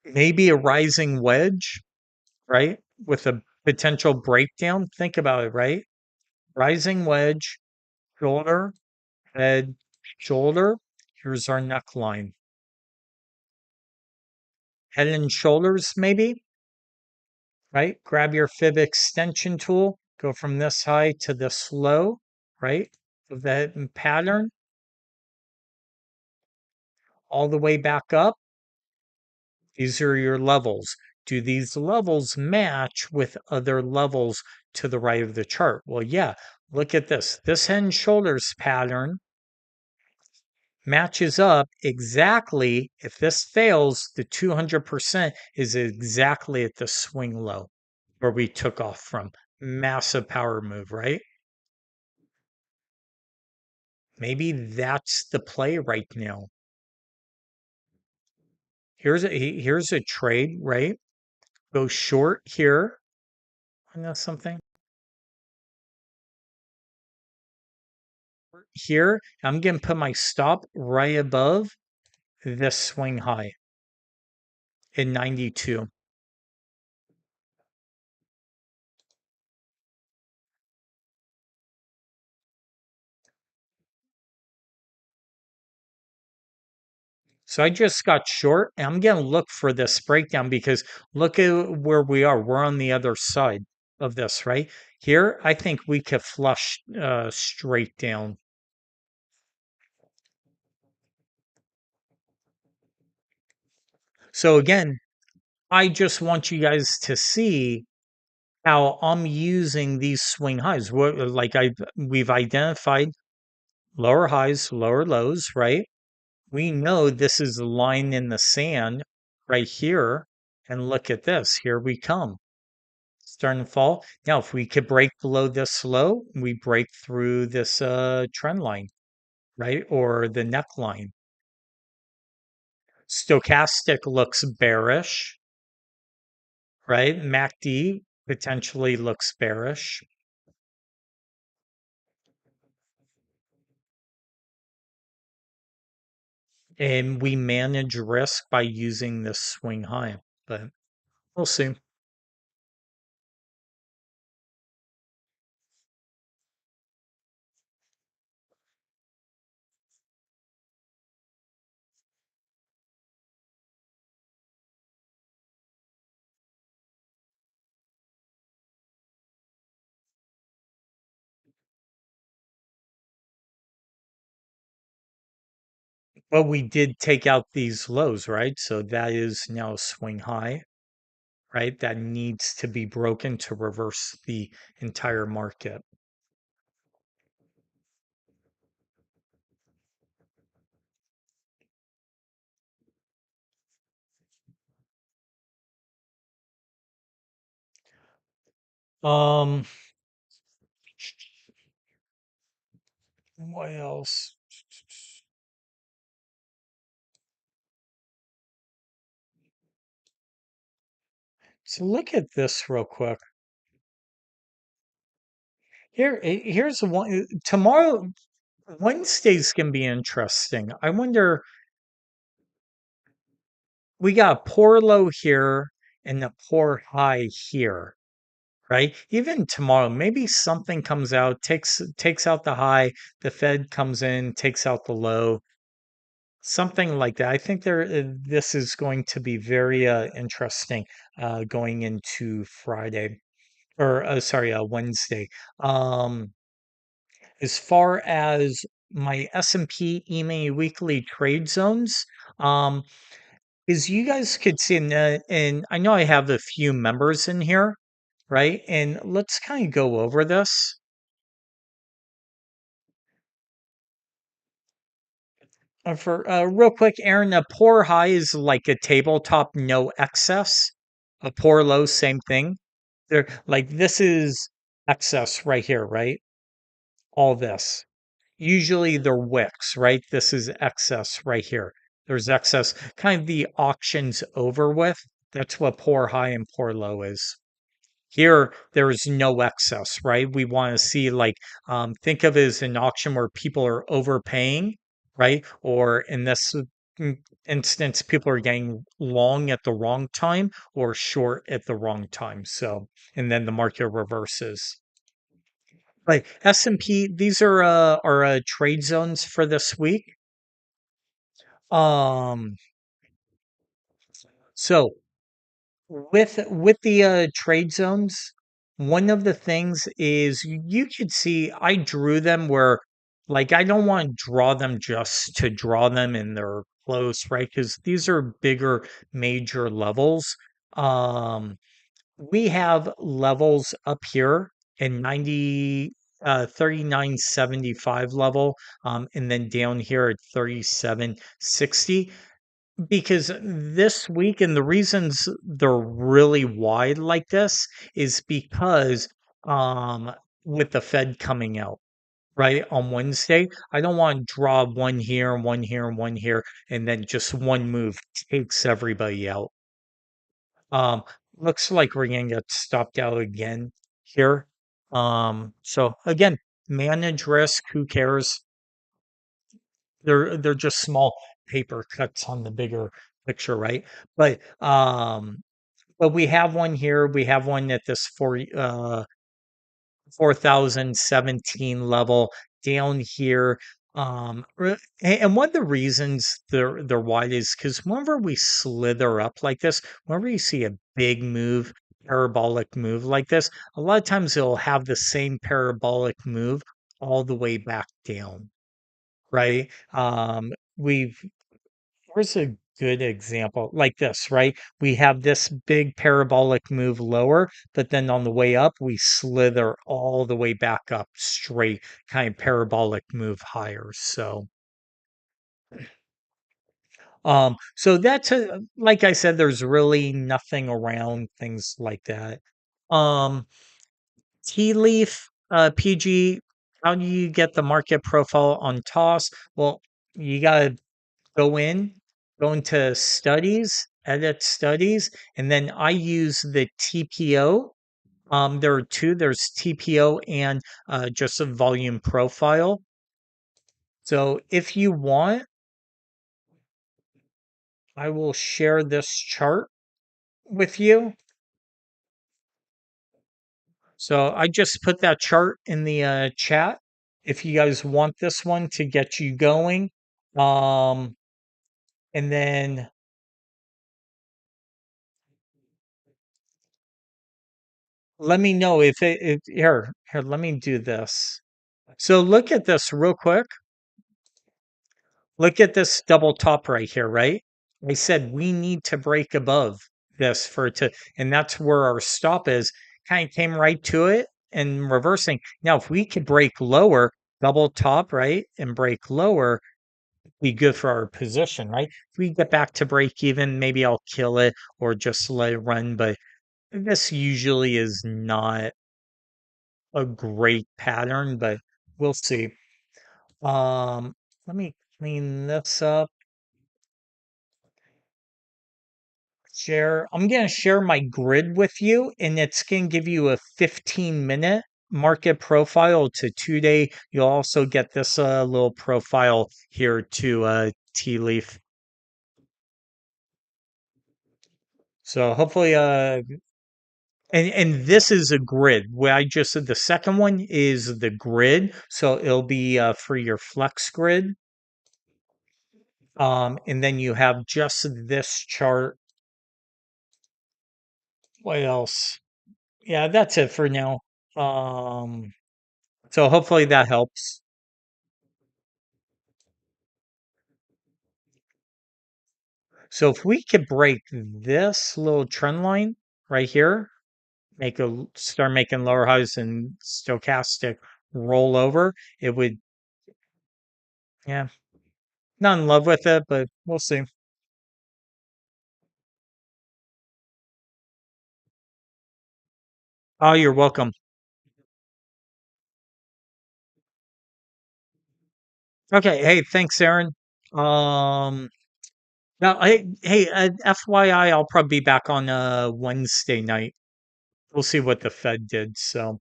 Speaker 1: maybe a rising wedge, right? With a potential breakdown. Think about it, right? Rising wedge, shoulder, head, shoulder. Here's our neckline. Head and shoulders, maybe, right? Grab your fib extension tool, go from this high to this low, right? Of that pattern all the way back up. These are your levels. Do these levels match with other levels to the right of the chart? Well, yeah, look at this. This head and shoulders pattern matches up exactly. If this fails, the 200% is exactly at the swing low where we took off from. Massive power move, right? Maybe that's the play right now. Here's a trade, right? Go short here. I know something. Here, I'm going to put my stop right above this swing high in 92. So I just got short and I'm going to look for this breakdown because look at where we are. We're on the other side of this, right? Here, I think we could flush straight down. So again, I just want you guys to see how I'm using these swing highs. We've identified lower highs, lower lows, right? We know this is a line in the sand right here. And look at this. Here we come. Starting to fall. Now, if we could break below this low, we break through this trend line, right? Or the neckline. Stochastic looks bearish, right? MACD potentially looks bearish. And we manage risk by using this swing high, but we'll see. But we did take out these lows, right? So that is now a swing high, right? That needs to be broken to reverse the entire market. Um, what else? So look at this real quick. Here's one tomorrow. Wednesday's gonna be interesting. I wonder. We got a poor low here and a poor high here, right? Even tomorrow, maybe something comes out, takes out the high, the Fed comes in, takes out the low, something like that. I think this is going to be very interesting going into Friday or sorry, Wednesday. Um, as far as my S&P EMA weekly trade zones, um, is you guys could see, and I know I have a few members in here, right? And let's kind of go over this. For real quick, Aaron, a poor high is like a tabletop, no excess. A poor low, same thing. They're like this is excess right here, right? All this. Usually they're wicks, right? This is excess right here. There's excess. Kind of the auction's over with. That's what poor high and poor low is. Here, there is no excess, right? We want to see like think of it as an auction where people are overpaying, right? Or in this instance, people are getting long at the wrong time or short at the wrong time. So, and then the market reverses. Like S&P, these are trade zones for this week. Um, so with the trade zones, one of the things is you could see I drew them where like I don't want to draw them just to draw them and they're close, right? Because these are bigger major levels. Um, we have levels up here in 39.75 level, and then down here at 37.60 because this week, and the reasons they're really wide like this is because um with the Fed coming out, right, on Wednesday, I don't want to draw one here, one here, and one here, and then just one move takes everybody out. Um, looks like we're gonna get stopped out again here. So again, manage risk, who cares? They're just small paper cuts on the bigger picture, right? But we have one here. We have one at this 4017 level down here. And one of the reasons they're wide is because whenever we slither up like this, whenever you see a big move, parabolic move like this, a lot of times it'll have the same parabolic move all the way back down, right? We've Here's a good example like this, right? We have this big parabolic move lower, but then on the way up, we slither all the way back up straight, kind of parabolic move higher. So that's like I said, there's really nothing around things like that. Um, Tea leaf, PG, how do you get the market profile on toss? Well, you gotta go into studies, edit studies, and then I use the TPO. There are two. There's TPO and just a volume profile. So if you want, I will share this chart with you. So I just put that chart in the chat. If you guys want this one to get you going, um, and then let me know if here. Let me do this. So look at this real quick. Look at this double top right here, right? I said we need to break above this for it to, and that's where our stop is. Kind of came right to it and reversing. Now, if we could break lower, double top, right, and break lower, be good for our position, right? If we get back to break even, maybe I'll kill it or just let it run. But this usually is not a great pattern, but we'll see. Um, Let me clean this up. I'm going to share my grid with you, and it's going to give you a 15-minute market profile to 2 day. You'll also get this little profile here to tea leaf. So hopefully, and this is a grid where I just said the second one is the grid. So it'll be for your flex grid. And then you have just this chart. What else? Yeah, that's it for now. Um, so hopefully that helps. So if we could break this little trend line right here, start making lower highs and stochastic roll over, it would, yeah, not in love with it, but we'll see. Oh, you're welcome. Okay, hey, thanks, Aaron. Um, Now, hey, FYI, I'll probably be back on Wednesday night. We'll see what the Fed did. So,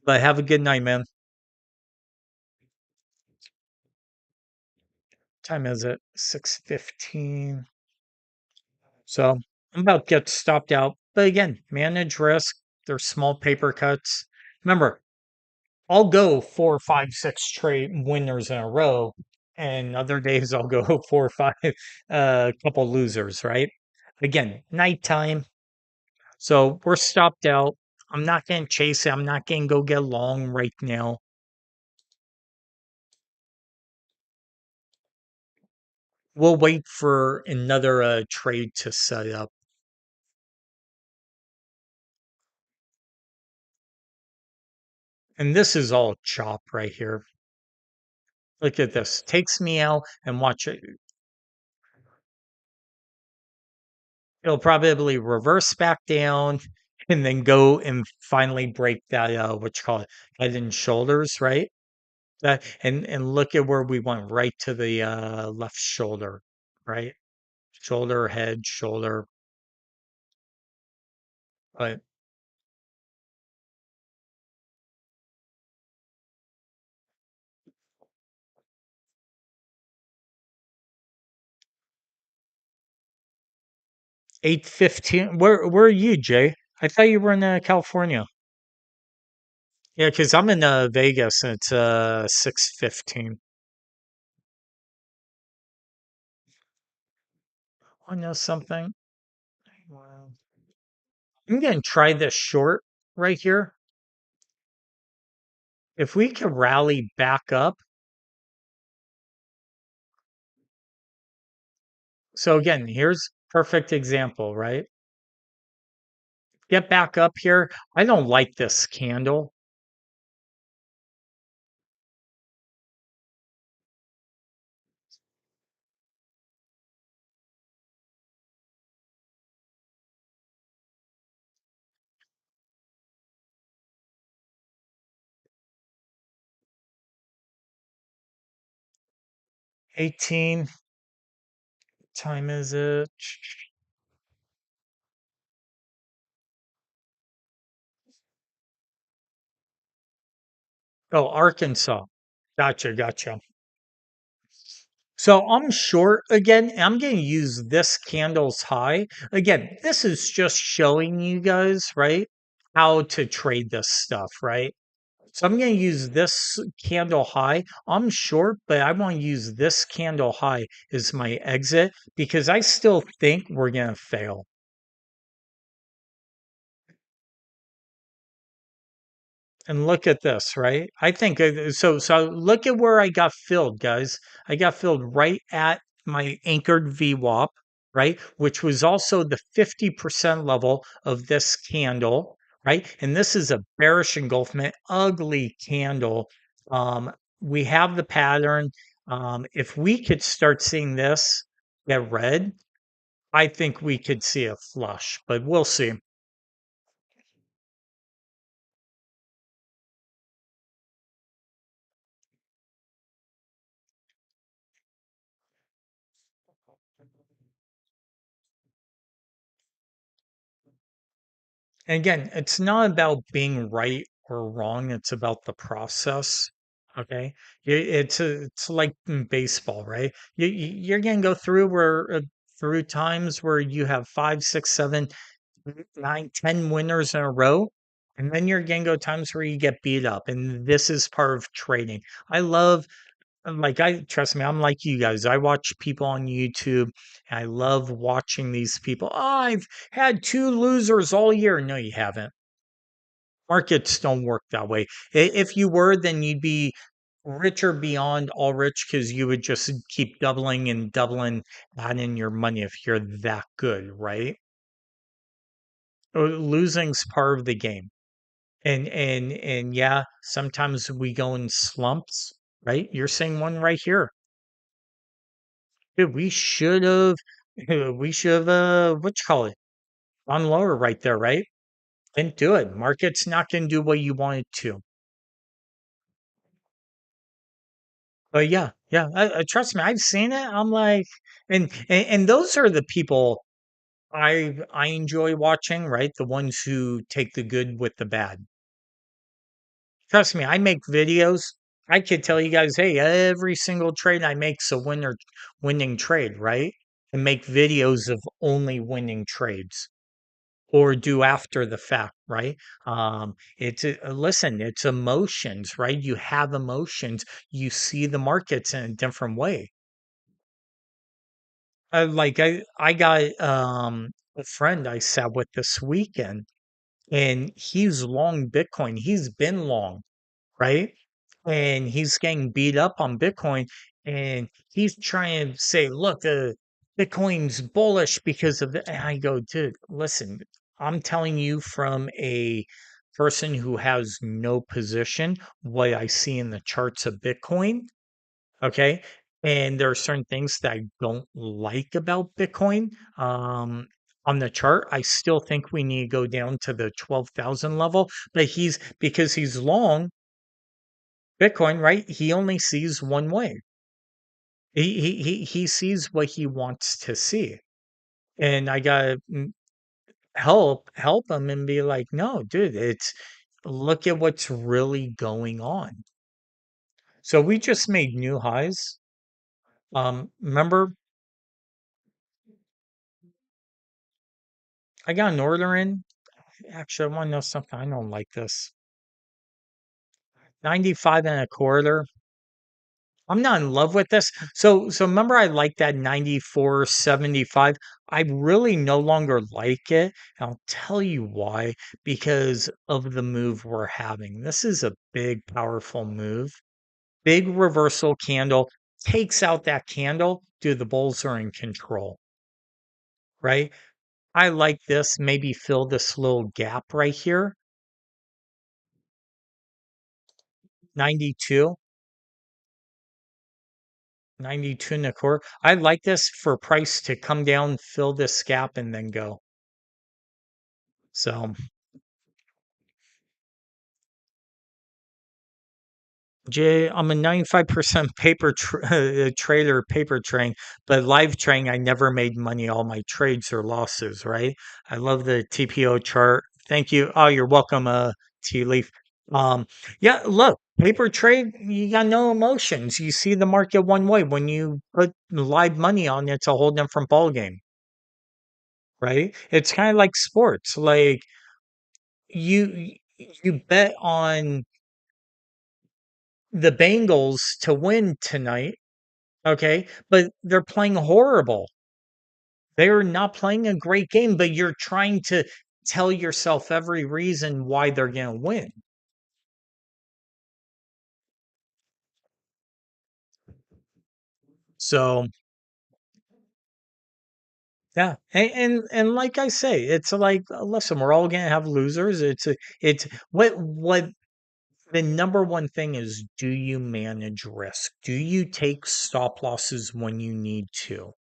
Speaker 1: but have a good night, man. Time is it? 6:15. So I'm about to get stopped out. But again, manage risk. There's small paper cuts. Remember, I'll go 4, 5, 6 trade winners in a row, and other days I'll go 4 or 5, couple losers, right? Again, nighttime. So we're stopped out. I'm not going to chase it. I'm not going to go get long right now. We'll wait for another trade to set up. And this is all chop right here. Look at this. Takes me out and watch it. It'll probably reverse back down and then go and finally break that what you call it, head and shoulders, right? That and look at where we went right to the left shoulder, right? Shoulder, head, shoulder. But 8:15. Where are you, Jay? I thought you were in California. Yeah, because I'm in Vegas and it's 6:15. I know something. Wow. I'm gonna try this short right here. If we could rally back up. So again, here's perfect example, right? Get back up here. I don't like this candle. 18. Time is it? Oh, Arkansas. Gotcha, gotcha. So I'm short again. I'm going to use this candle's high. Again, this is just showing you guys, right, how to trade this stuff, right? So I'm going to use this candle high. I'm short, but I want to use this candle high as my exit because I still think we're going to fail. And look at this, right? I think so look at where I got filled, guys. I got filled right at my anchored VWAP, right? Which was also the 50% level of this candle, right? And this is a bearish engulfment, ugly candle. Um, we have the pattern. If we could start seeing this get red, I think we could see a flush, but we'll see. And again, it's not about being right or wrong. It's about the process. Okay, it's like in baseball, right? You're gonna go through through times where you have 5, 6, 7, 9, 10 winners in a row, and then you're gonna go times where you get beat up. And this is part of trading. I love like I trust me, I'm like you guys. I watch people on YouTube. And I love watching these people. Oh, I've had 2 losers all year. No, you haven't. Markets don't work that way. If you were, then you'd be richer beyond all rich because you would just keep doubling and doubling adding your money if you're that good, right? Losing's part of the game. And yeah, sometimes we go in slumps, right? You're seeing one right here. Dude, we should have, what you call it, gone lower right there, right? Didn't do it. Market's not going to do what you want it to. But yeah, yeah, trust me, I've seen it. I'm like, and those are the people I enjoy watching, right? The ones who take the good with the bad. Trust me, I make videos. I could tell you guys, hey, every single trade I make's a winning trade, right? And make videos of only winning trades or do after the fact, right? Listen, it's emotions, right? You have emotions. You see the markets in a different way. I got a friend I sat with this weekend, and he's long Bitcoin. He's been long, right? And he's getting beat up on Bitcoin, and he's trying to say, "Look, Bitcoin's bullish because of the." And I go, "Dude, listen, I'm telling you from a person who has no position what I see in the charts of Bitcoin, okay? And there are certain things that I don't like about Bitcoin. On the chart, I still think we need to go down to the 12,000 level, but because he's long Bitcoin, right? He only sees one way. He sees what he wants to see. And I gotta help him and be like, no, dude, it's look at what's really going on. So we just made new highs. Remember, I got an order in. Actually, I want to know something. I don't like this. 95 and a quarter. I'm not in love with this. So remember I like that 94.75. I really no longer like it. I'll tell you why. Because of the move we're having. This is a big, powerful move. Big reversal candle takes out that candle. Dude, the bulls are in control, right? I like this. Maybe fill this little gap right here. 92. 92 and a quarter. I like this for price to come down, fill this gap, and then go. So, Jay, I'm a 95% trader, paper trading, but live trading, I never made money. All my trades are losses, right? I love the TPO chart. Thank you. Oh, you're welcome, Tea Leaf. Um, yeah, look, paper trade, you got no emotions. You see the market one way. When you put live money on, it's a whole different ballgame, right? It's kind of like sports. Like you you bet on the Bengals to win tonight, okay? But they're playing horrible. They're not playing a great game, but you're trying to tell yourself every reason why they're going to win. So, yeah. And like I say, it's like listen, we're all going to have losers. It's what the number one thing is, do you manage risk? Do you take stop losses when you need to?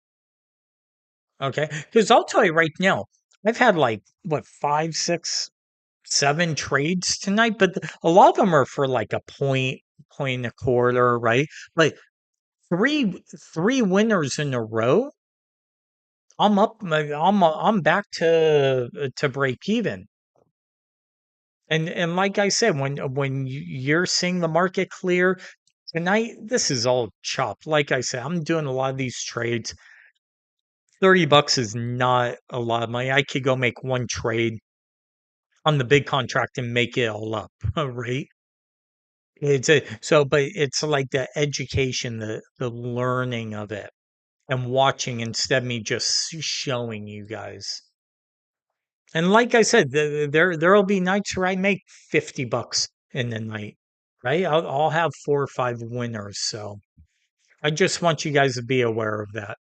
Speaker 1: Okay, because I'll tell you right now, I've had like what 5, 6, 7 trades tonight, but a lot of them are for like a point and a quarter, right? Like three winners in a row. I'm up. I'm back to break even. And like I said, when you're seeing the market clear tonight, this is all chopped. Like I said, I'm doing a lot of these trades. $30 is not a lot of money. I could go make one trade on the big contract and make it all up, right? But it's like the education, the learning of it and watching instead of me just showing you guys. And like I said, there'll be nights where I make $50 in the night, right? I'll have 4 or 5 winners. So I just want you guys to be aware of that.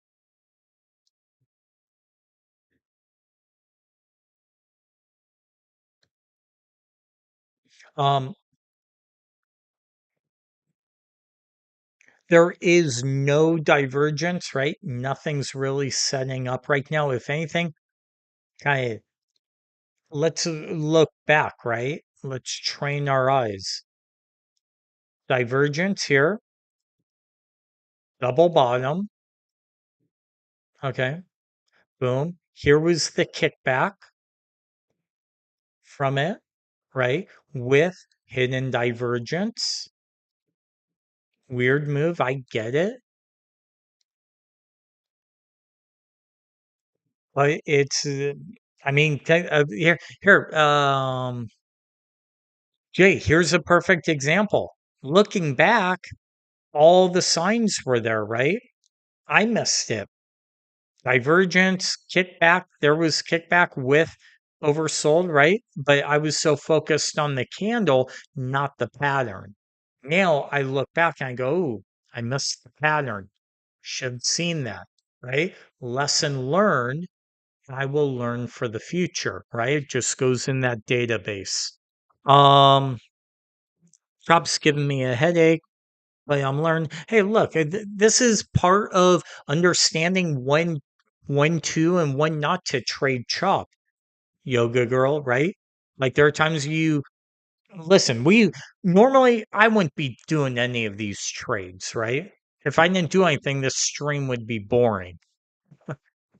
Speaker 1: Um, there is no divergence, right? Nothing's really setting up right now. If anything, kind of let's look back, right? Let's train our eyes. Divergence here, double bottom. Okay, boom. Here was the kickback from it, right? With hidden divergence. Weird move. I get it. But it's, I mean, Jay, here's a perfect example. Looking back, all the signs were there, right? I missed it. Divergence, kickback. There was kickback with oversold, right? But I was so focused on the candle, not the pattern. Now I look back and I go, "Ooh, I missed the pattern. Should have seen that," right? Lesson learned. I will learn for the future, right? It just goes in that database. Um, Trump's giving me a headache. But I'm learning. Hey, look, this is part of understanding when to and when not to trade chop, yoga girl, right? Like there are times you listen. We normally I wouldn't be doing any of these trades, right? If I didn't do anything, this stream would be boring.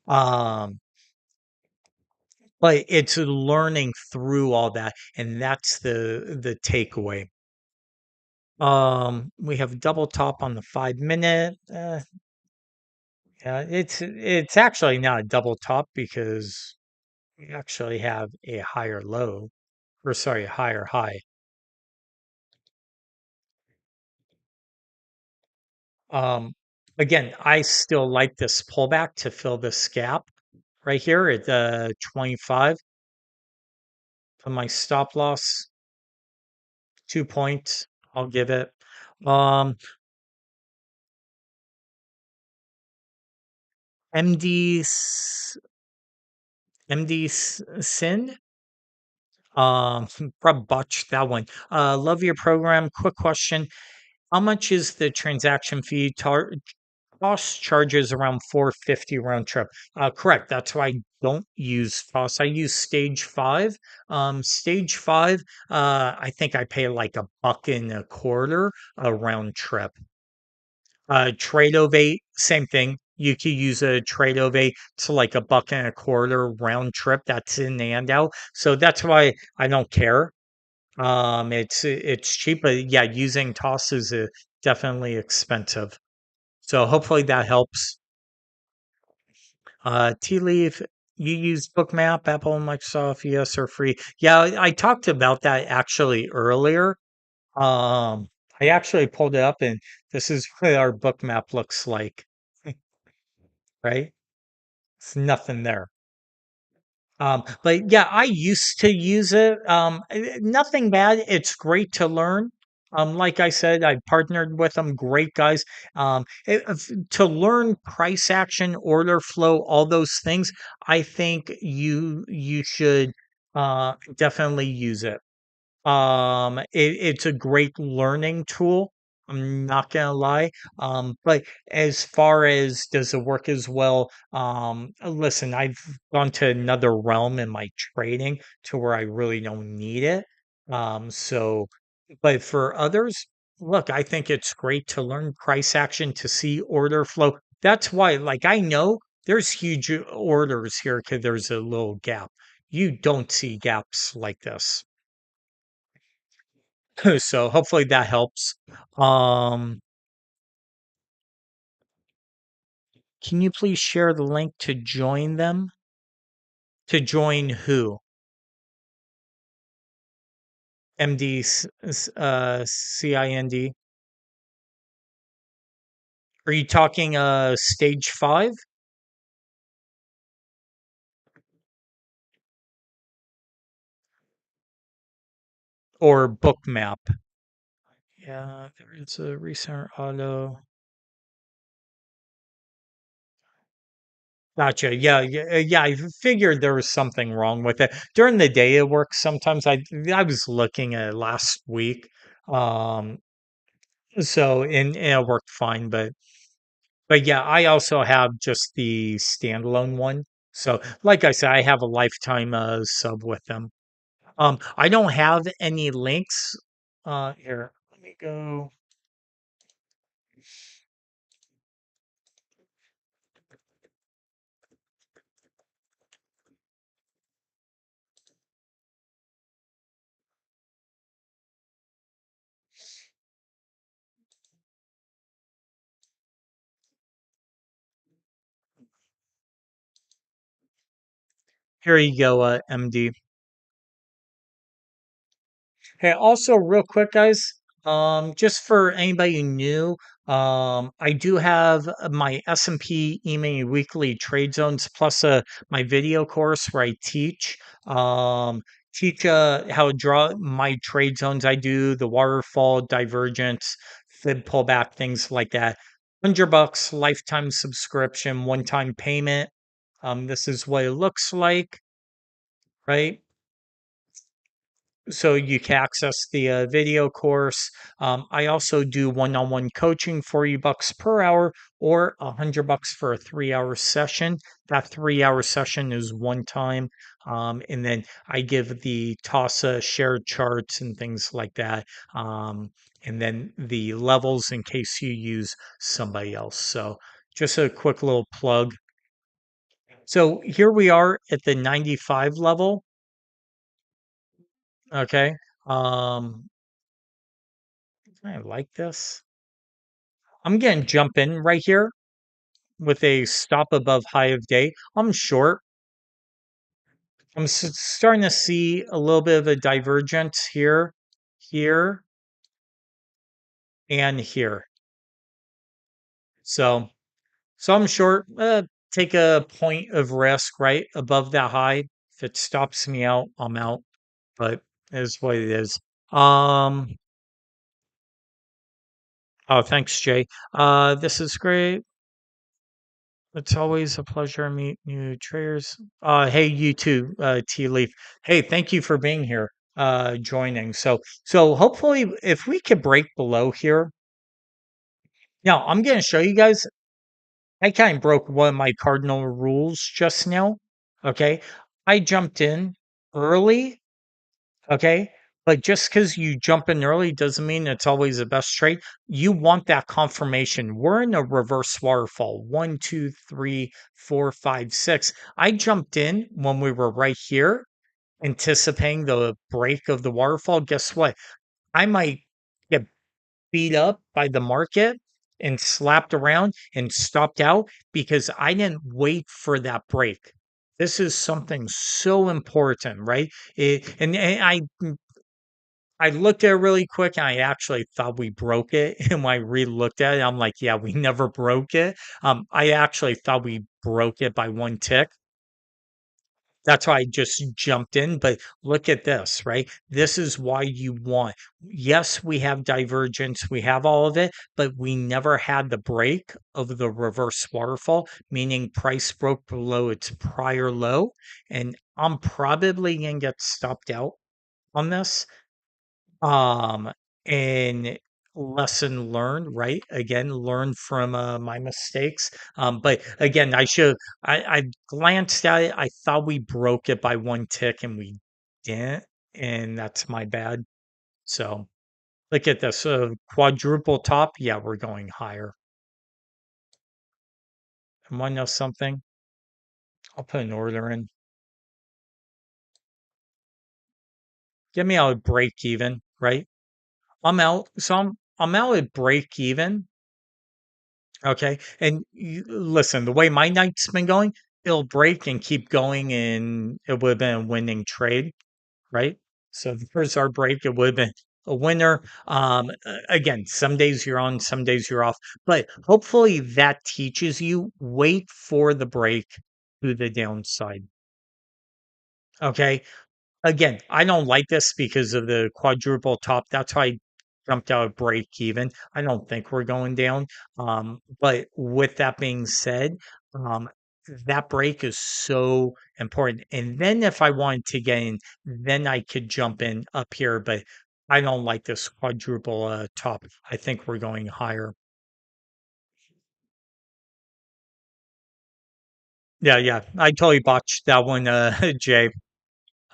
Speaker 1: Um, but it's learning through all that, and that's the takeaway. We have double top on the 5 minute. Yeah, it's actually not a double top because we actually have a higher low, or sorry, a higher high. Um, Again, I still like this pullback to fill this gap right here at 25 for my stop loss, 2 points. I'll give it. Um, MD MD Sin. Probably botched that one. Love your program. Quick question. How much is the transaction fee cost charges around 450 round trip? Correct. That's why I don't use cost. I use stage five. Stage five, I think I pay like a buck and a quarter a round trip. Trade ovate, same thing. You could use a trade ovate to like a buck and a quarter round trip. That's in and out. So that's why I don't care. It's cheap, but yeah, using toss is definitely expensive. So hopefully that helps. Tea leaf, you use BookMap, Apple and Microsoft, yes, or free. Yeah, I talked about that actually earlier. Um, I actually pulled it up and this is what our BookMap looks like, right? It's nothing there. But yeah, I used to use it. Nothing bad. It's great to learn. Like I said, I partnered with them. Great guys. To learn price action, order flow, all those things, I think you should definitely use it. It's a great learning tool. I'm not gonna lie. But as far as does it work as well? Listen, I've gone to another realm in my trading to where I really don't need it. So, but for others, look, I think it's great to learn price action to see order flow. That's why, like, I know there's huge orders here because there's a little gap. You don't see gaps like this. So hopefully that helps. Um, can you please share the link to join them? To join who? CIND. Are you talking stage five or bookmap? Yeah, there is a recent auto. Gotcha. Yeah, yeah. I figured there was something wrong with it. During the day, it works. Sometimes I was looking at it last week. Um, so and it worked fine, but yeah, I also have just the standalone one. So, like I said, I have a lifetime sub with them. I don't have any links. Here, let me go. Here you go, MD. Hey, also real quick, guys, just for anybody new, I do have my S&P E-mini weekly trade zones plus my video course where I um, teach how to draw my trade zones. I do the waterfall, divergence, fib pullback, things like that. $100 lifetime subscription, one-time payment. This is what it looks like, right? So you can access the video course. I also do one-on-one coaching, $40 per hour, or $100 for a 3 hour session. That 3 hour session is one time, and then I give the TASA shared charts and things like that, and then the levels in case you use somebody else. So just a quick little plug. So here we are at the 95 level. Okay. Um, I like this. I'm going to jump in right here with a stop above high of day. I'm short. I'm starting to see a little bit of a divergence here, here, and here. So, so I'm short. Take a point of risk right above that high. If it stops me out, I'm out. But it is what it is. Um. Oh, thanks, Jay. This is great. It's always a pleasure to meet new traders. Hey, you too, Tea Leaf. Hey, thank you for being here, joining. So hopefully, if we could break below here. Now, I'm going to show you guys. I kind of broke one of my cardinal rules just now. Okay, I jumped in early. Okay. But just because you jump in early doesn't mean it's always the best trade. You want that confirmation. We're in a reverse waterfall. One, two, three, four, five, six. I jumped in when we were right here, anticipating the break of the waterfall. Guess what? I might get beat up by the market and slapped around and stopped out because I didn't wait for that break. This is something so important, right? I looked at it really quick and I actually thought we broke it. And when I re-looked at it, I'm like, yeah, we never broke it. I actually thought we broke it by one tick. That's why I just jumped in. But look at this, right? This is why you want. Yes, we have divergence, we have all of it, but we never had the break of the reverse waterfall, meaning price broke below its prior low. And I'm probably going to get stopped out on this. Um, and lesson learned, right? Again, learn from my mistakes. But again, I glanced at it. I thought we broke it by one tick and we didn't. And that's my bad. So look at this quadruple top. Yeah, we're going higher. And want to know something? I'll put an order in. Get me out at break even, right? I'm out. So I'm out at break even. Okay. And listen, the way my night's been going, it'll break and keep going, and it would have been a winning trade, right? So there's our break. It would have been a winner. Again, some days you're on, some days you're off, but hopefully that teaches you wait for the break to the downside. Okay. Again, I don't like this because of the quadruple top. That's why I jumped out of break even. I don't think we're going down. But with that being said, um, that break is so important. And then if I wanted to get in, then I could jump in up here. But I don't like this quadruple top. I think we're going higher. Yeah, yeah. I totally botched that one, Jay.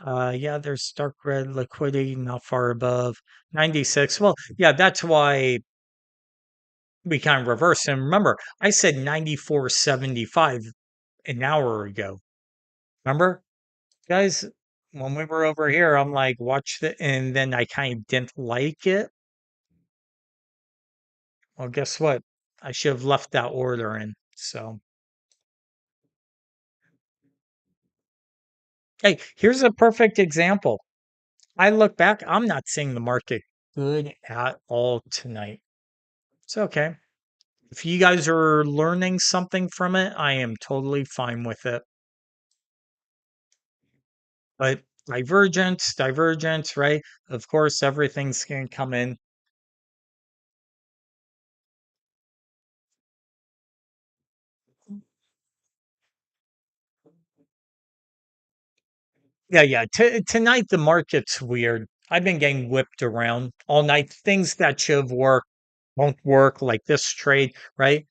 Speaker 1: Yeah, there's dark red liquidity not far above 96. Well, yeah, that's why we kind of reversed. And remember, I said 94.75 an hour ago. Remember, guys, when we were over here, I'm like, watch the, and then I kind of didn't like it. Well, guess what? I should have left that order in. So, Hey, here's a perfect example. I look back, I'm not seeing the market good at all tonight. It's okay. If you guys are learning something from it, I am totally fine with it. But divergence, right? Of course, everything's going to come in. Yeah, yeah. Tonight, the market's weird. I've been getting whipped around all night. Things that should have worked won't work, like this trade, right?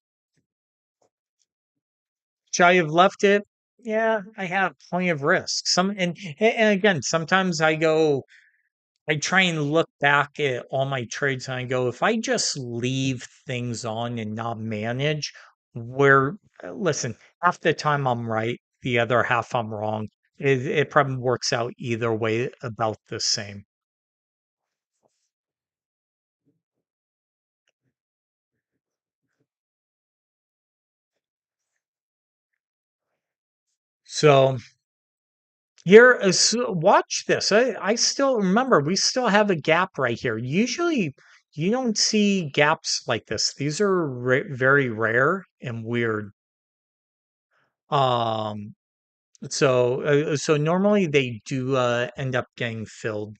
Speaker 1: Should I have left it? Yeah, I have plenty of risk. And again, sometimes I try and look back at all my trades and I go, if I just leave things on and not manage, where, listen, half the time I'm right, the other half I'm wrong. It probably works out either way about the same. So here is watch this. I still remember we still have a gap right here. Usually you don't see gaps like this. These are very rare and weird. Um, so normally they do end up getting filled.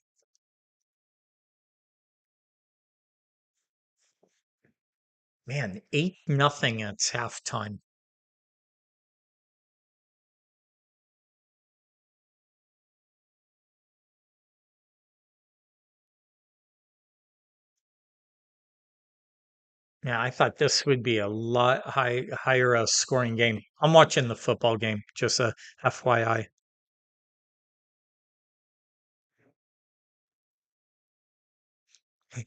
Speaker 1: Man, 8-0. It's halftime. Yeah, I thought this would be a lot higher scoring game. I'm watching the football game, just a FYI.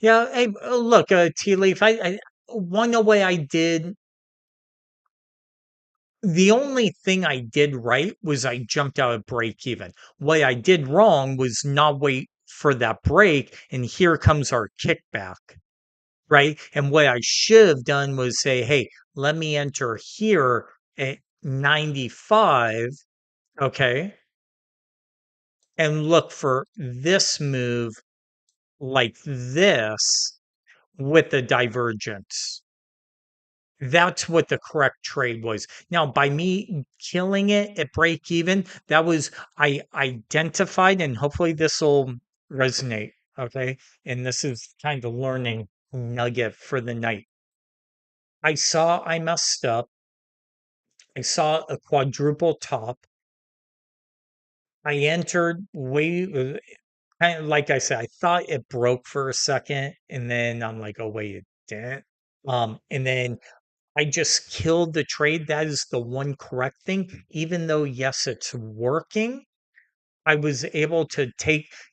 Speaker 1: Yeah, hey, look, Tea Leaf, I one way I did the only thing I did right was I jumped out at break even. What I did wrong was not wait for that break, and here comes our kickback, right? And what I should have done was say, hey, let me enter here at 95, okay, and look for this move like this with the divergence. That's what the correct trade was. Now, by me killing it at break even, that was I identified, and hopefully this will resonate. Okay. And this is kind of learning nugget for the night. I saw I messed up. I saw a quadruple top. I entered kind of like I said, I thought it broke for a second, and then I'm like, oh wait, it didn't. And then I just killed the trade. That is the one correct thing. Even though, yes, it's working, I was able to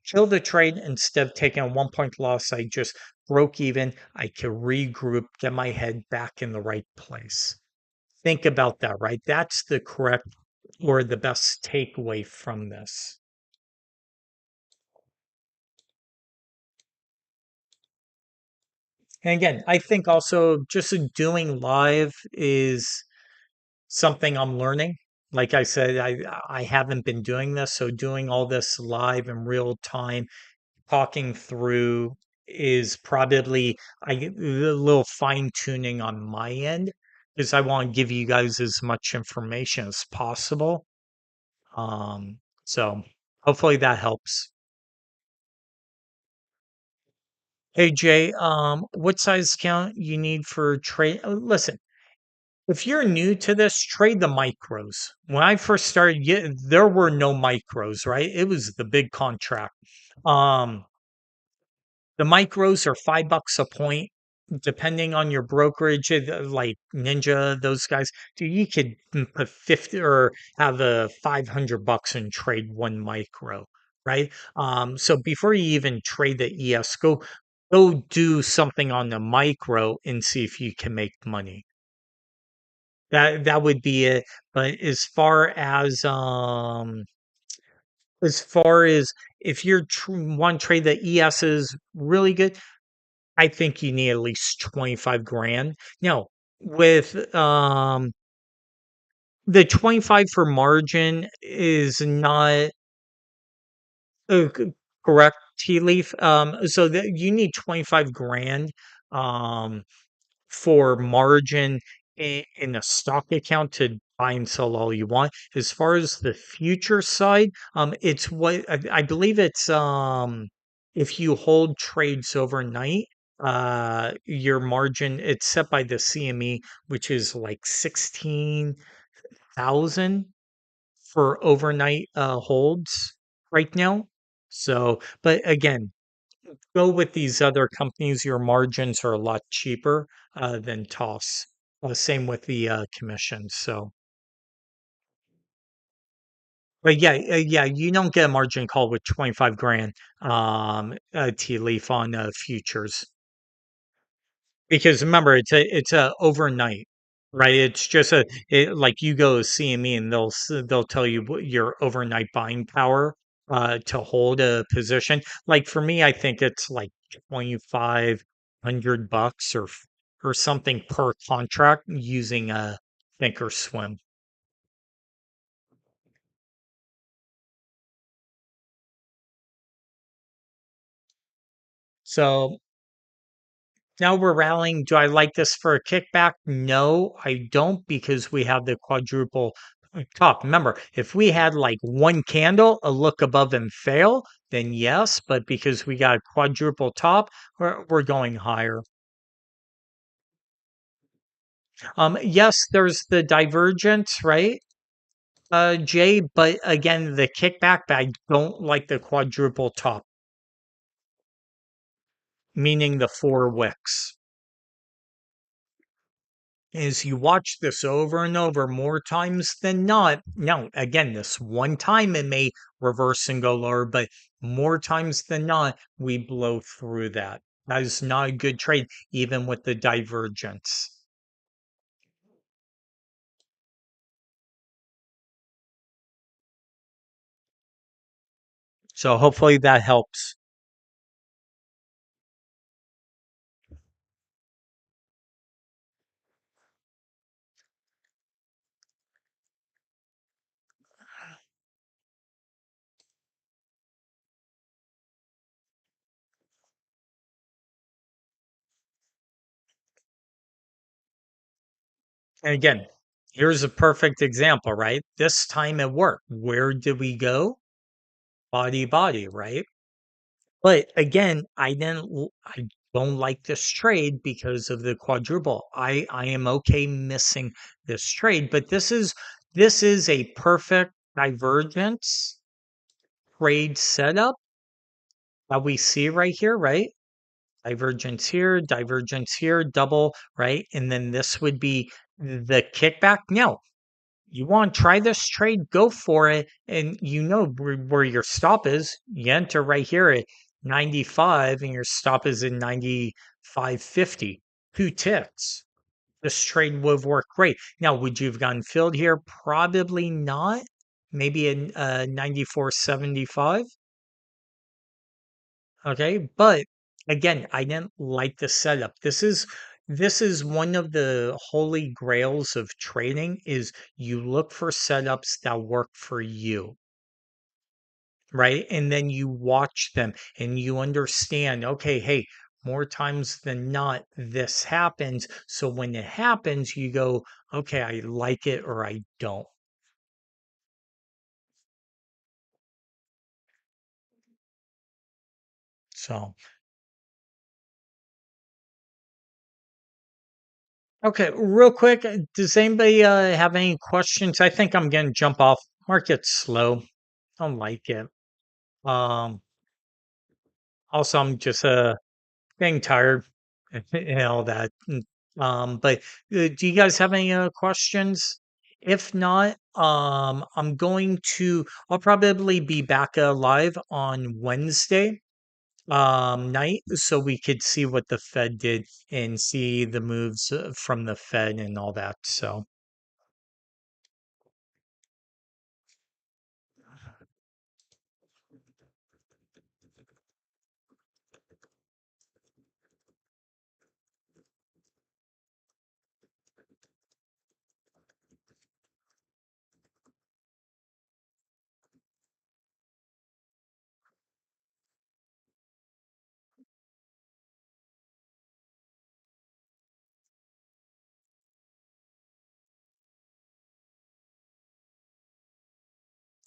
Speaker 1: kill the trade instead of taking a 1 point loss. I just broke even. I could regroup, get my head back in the right place. Think about that, right? That's the correct or the best takeaway from this. And again, I think also just doing live is something I'm learning. Like I said, I haven't been doing this, so doing all this live in real time, talking through is probably I get a little fine tuning on my end because I want to give you guys as much information as possible. So hopefully that helps. Hey Jay, what size count you need for trade? Listen, if you're new to this, trade the micros. When I first started, there were no micros, right? It was the big contract. Um, the micros are $5 a point, depending on your brokerage. Like Ninja, those guys, dude, you could put 50 or have a $500 and trade one micro, right? So before you even trade the ES, go do something on the micro and see if you can make money. That would be it. But as far as if you're one trade that ES is really good, I think you need at least 25 grand. Now, with the 25 for margin is not. Correct, tea leaf. So that you need 25 grand um for margin in a stock account to buy and sell all you want. As far as the future side, it's what I believe it's if you hold trades overnight, your margin it's set by the CME, which is like 16,000 for overnight holds right now. So, but again, go with these other companies, your margins are a lot cheaper than Toss. Same with the commissions. So, but yeah, yeah, you don't get a margin call with 25 grand tea leaf on futures because remember it's a overnight, right? It's just like you go to CME and they'll tell you what your overnight buying power to hold a position. Like for me, I think it's like 2,500 bucks or something per contract using a Thinkorswim. So now we're rallying. Do I like this for a kickback? No, I don't because we have the quadruple top. Remember, if we had like one candle, a look above and fail, then yes. But because we got a quadruple top, we're going higher. Yes, there's the divergence, right? Jay, but again, the kickback, but I don't like the quadruple top, meaning the four wicks. Is you watch this over and over more times than not. Now, again, this one time it may reverse and go lower, but more times than not, we blow through that. That is not a good trade, even with the divergence. So hopefully that helps. And again, here's a perfect example, right? This time at work, where did we go? Body, body, right? But again, I don't like this trade because of the quadruple. I am okay missing this trade, but this is a perfect divergence trade setup that we see right here, right? Divergence here, double, right? And then this would be the kickback. Now, you want to try this trade, go for it. And you know where your stop is. You enter right here at 95 and your stop is in 95.50. Two ticks. This trade would have worked great. Now, would you have gotten filled here? Probably not. Maybe in 94.75. Okay. But again, I didn't like the setup. This is one of the holy grails of trading is you look for setups that work for you, right? And then you watch them and you understand, okay, hey, more times than not, this happens. So when it happens, you go, okay, I like it or I don't. So, okay, real quick, does anybody have any questions? I think I'm going to jump off. Market's slow. I don't like it. Um, Also, I'm just getting tired and all that. But do you guys have any questions? If not, I'll probably be back live on Wednesday night so we could see what the Fed did and see the moves from the Fed and all that. So,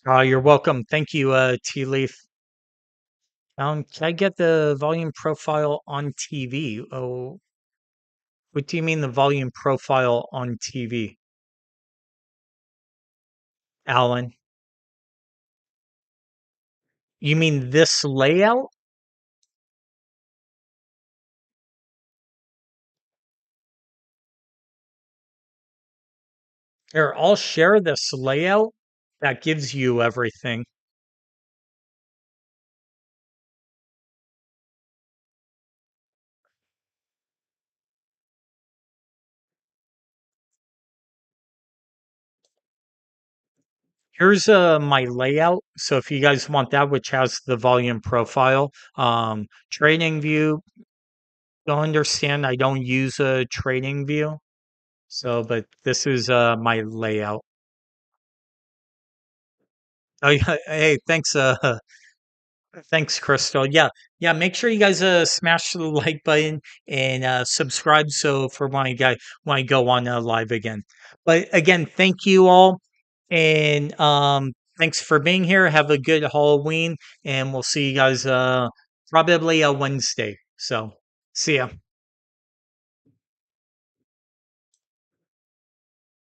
Speaker 1: You're welcome. Thank you, Tea Leaf. Can I get the volume profile on TV? Oh, what do you mean the volume profile on TV, Alan? You mean this layout? Here, I'll share this layout that gives you everything. Here's my layout. So if you guys want that, which has the volume profile, trading view, don't understand. I don't use a trading view. So, but this is my layout. Oh yeah, hey, thanks. Thanks, Crystal. Yeah, yeah. Make sure you guys smash the like button and subscribe so for when I go on live again. But again, thank you all, and thanks for being here. Have a good Halloween, and we'll see you guys probably Wednesday. So see ya.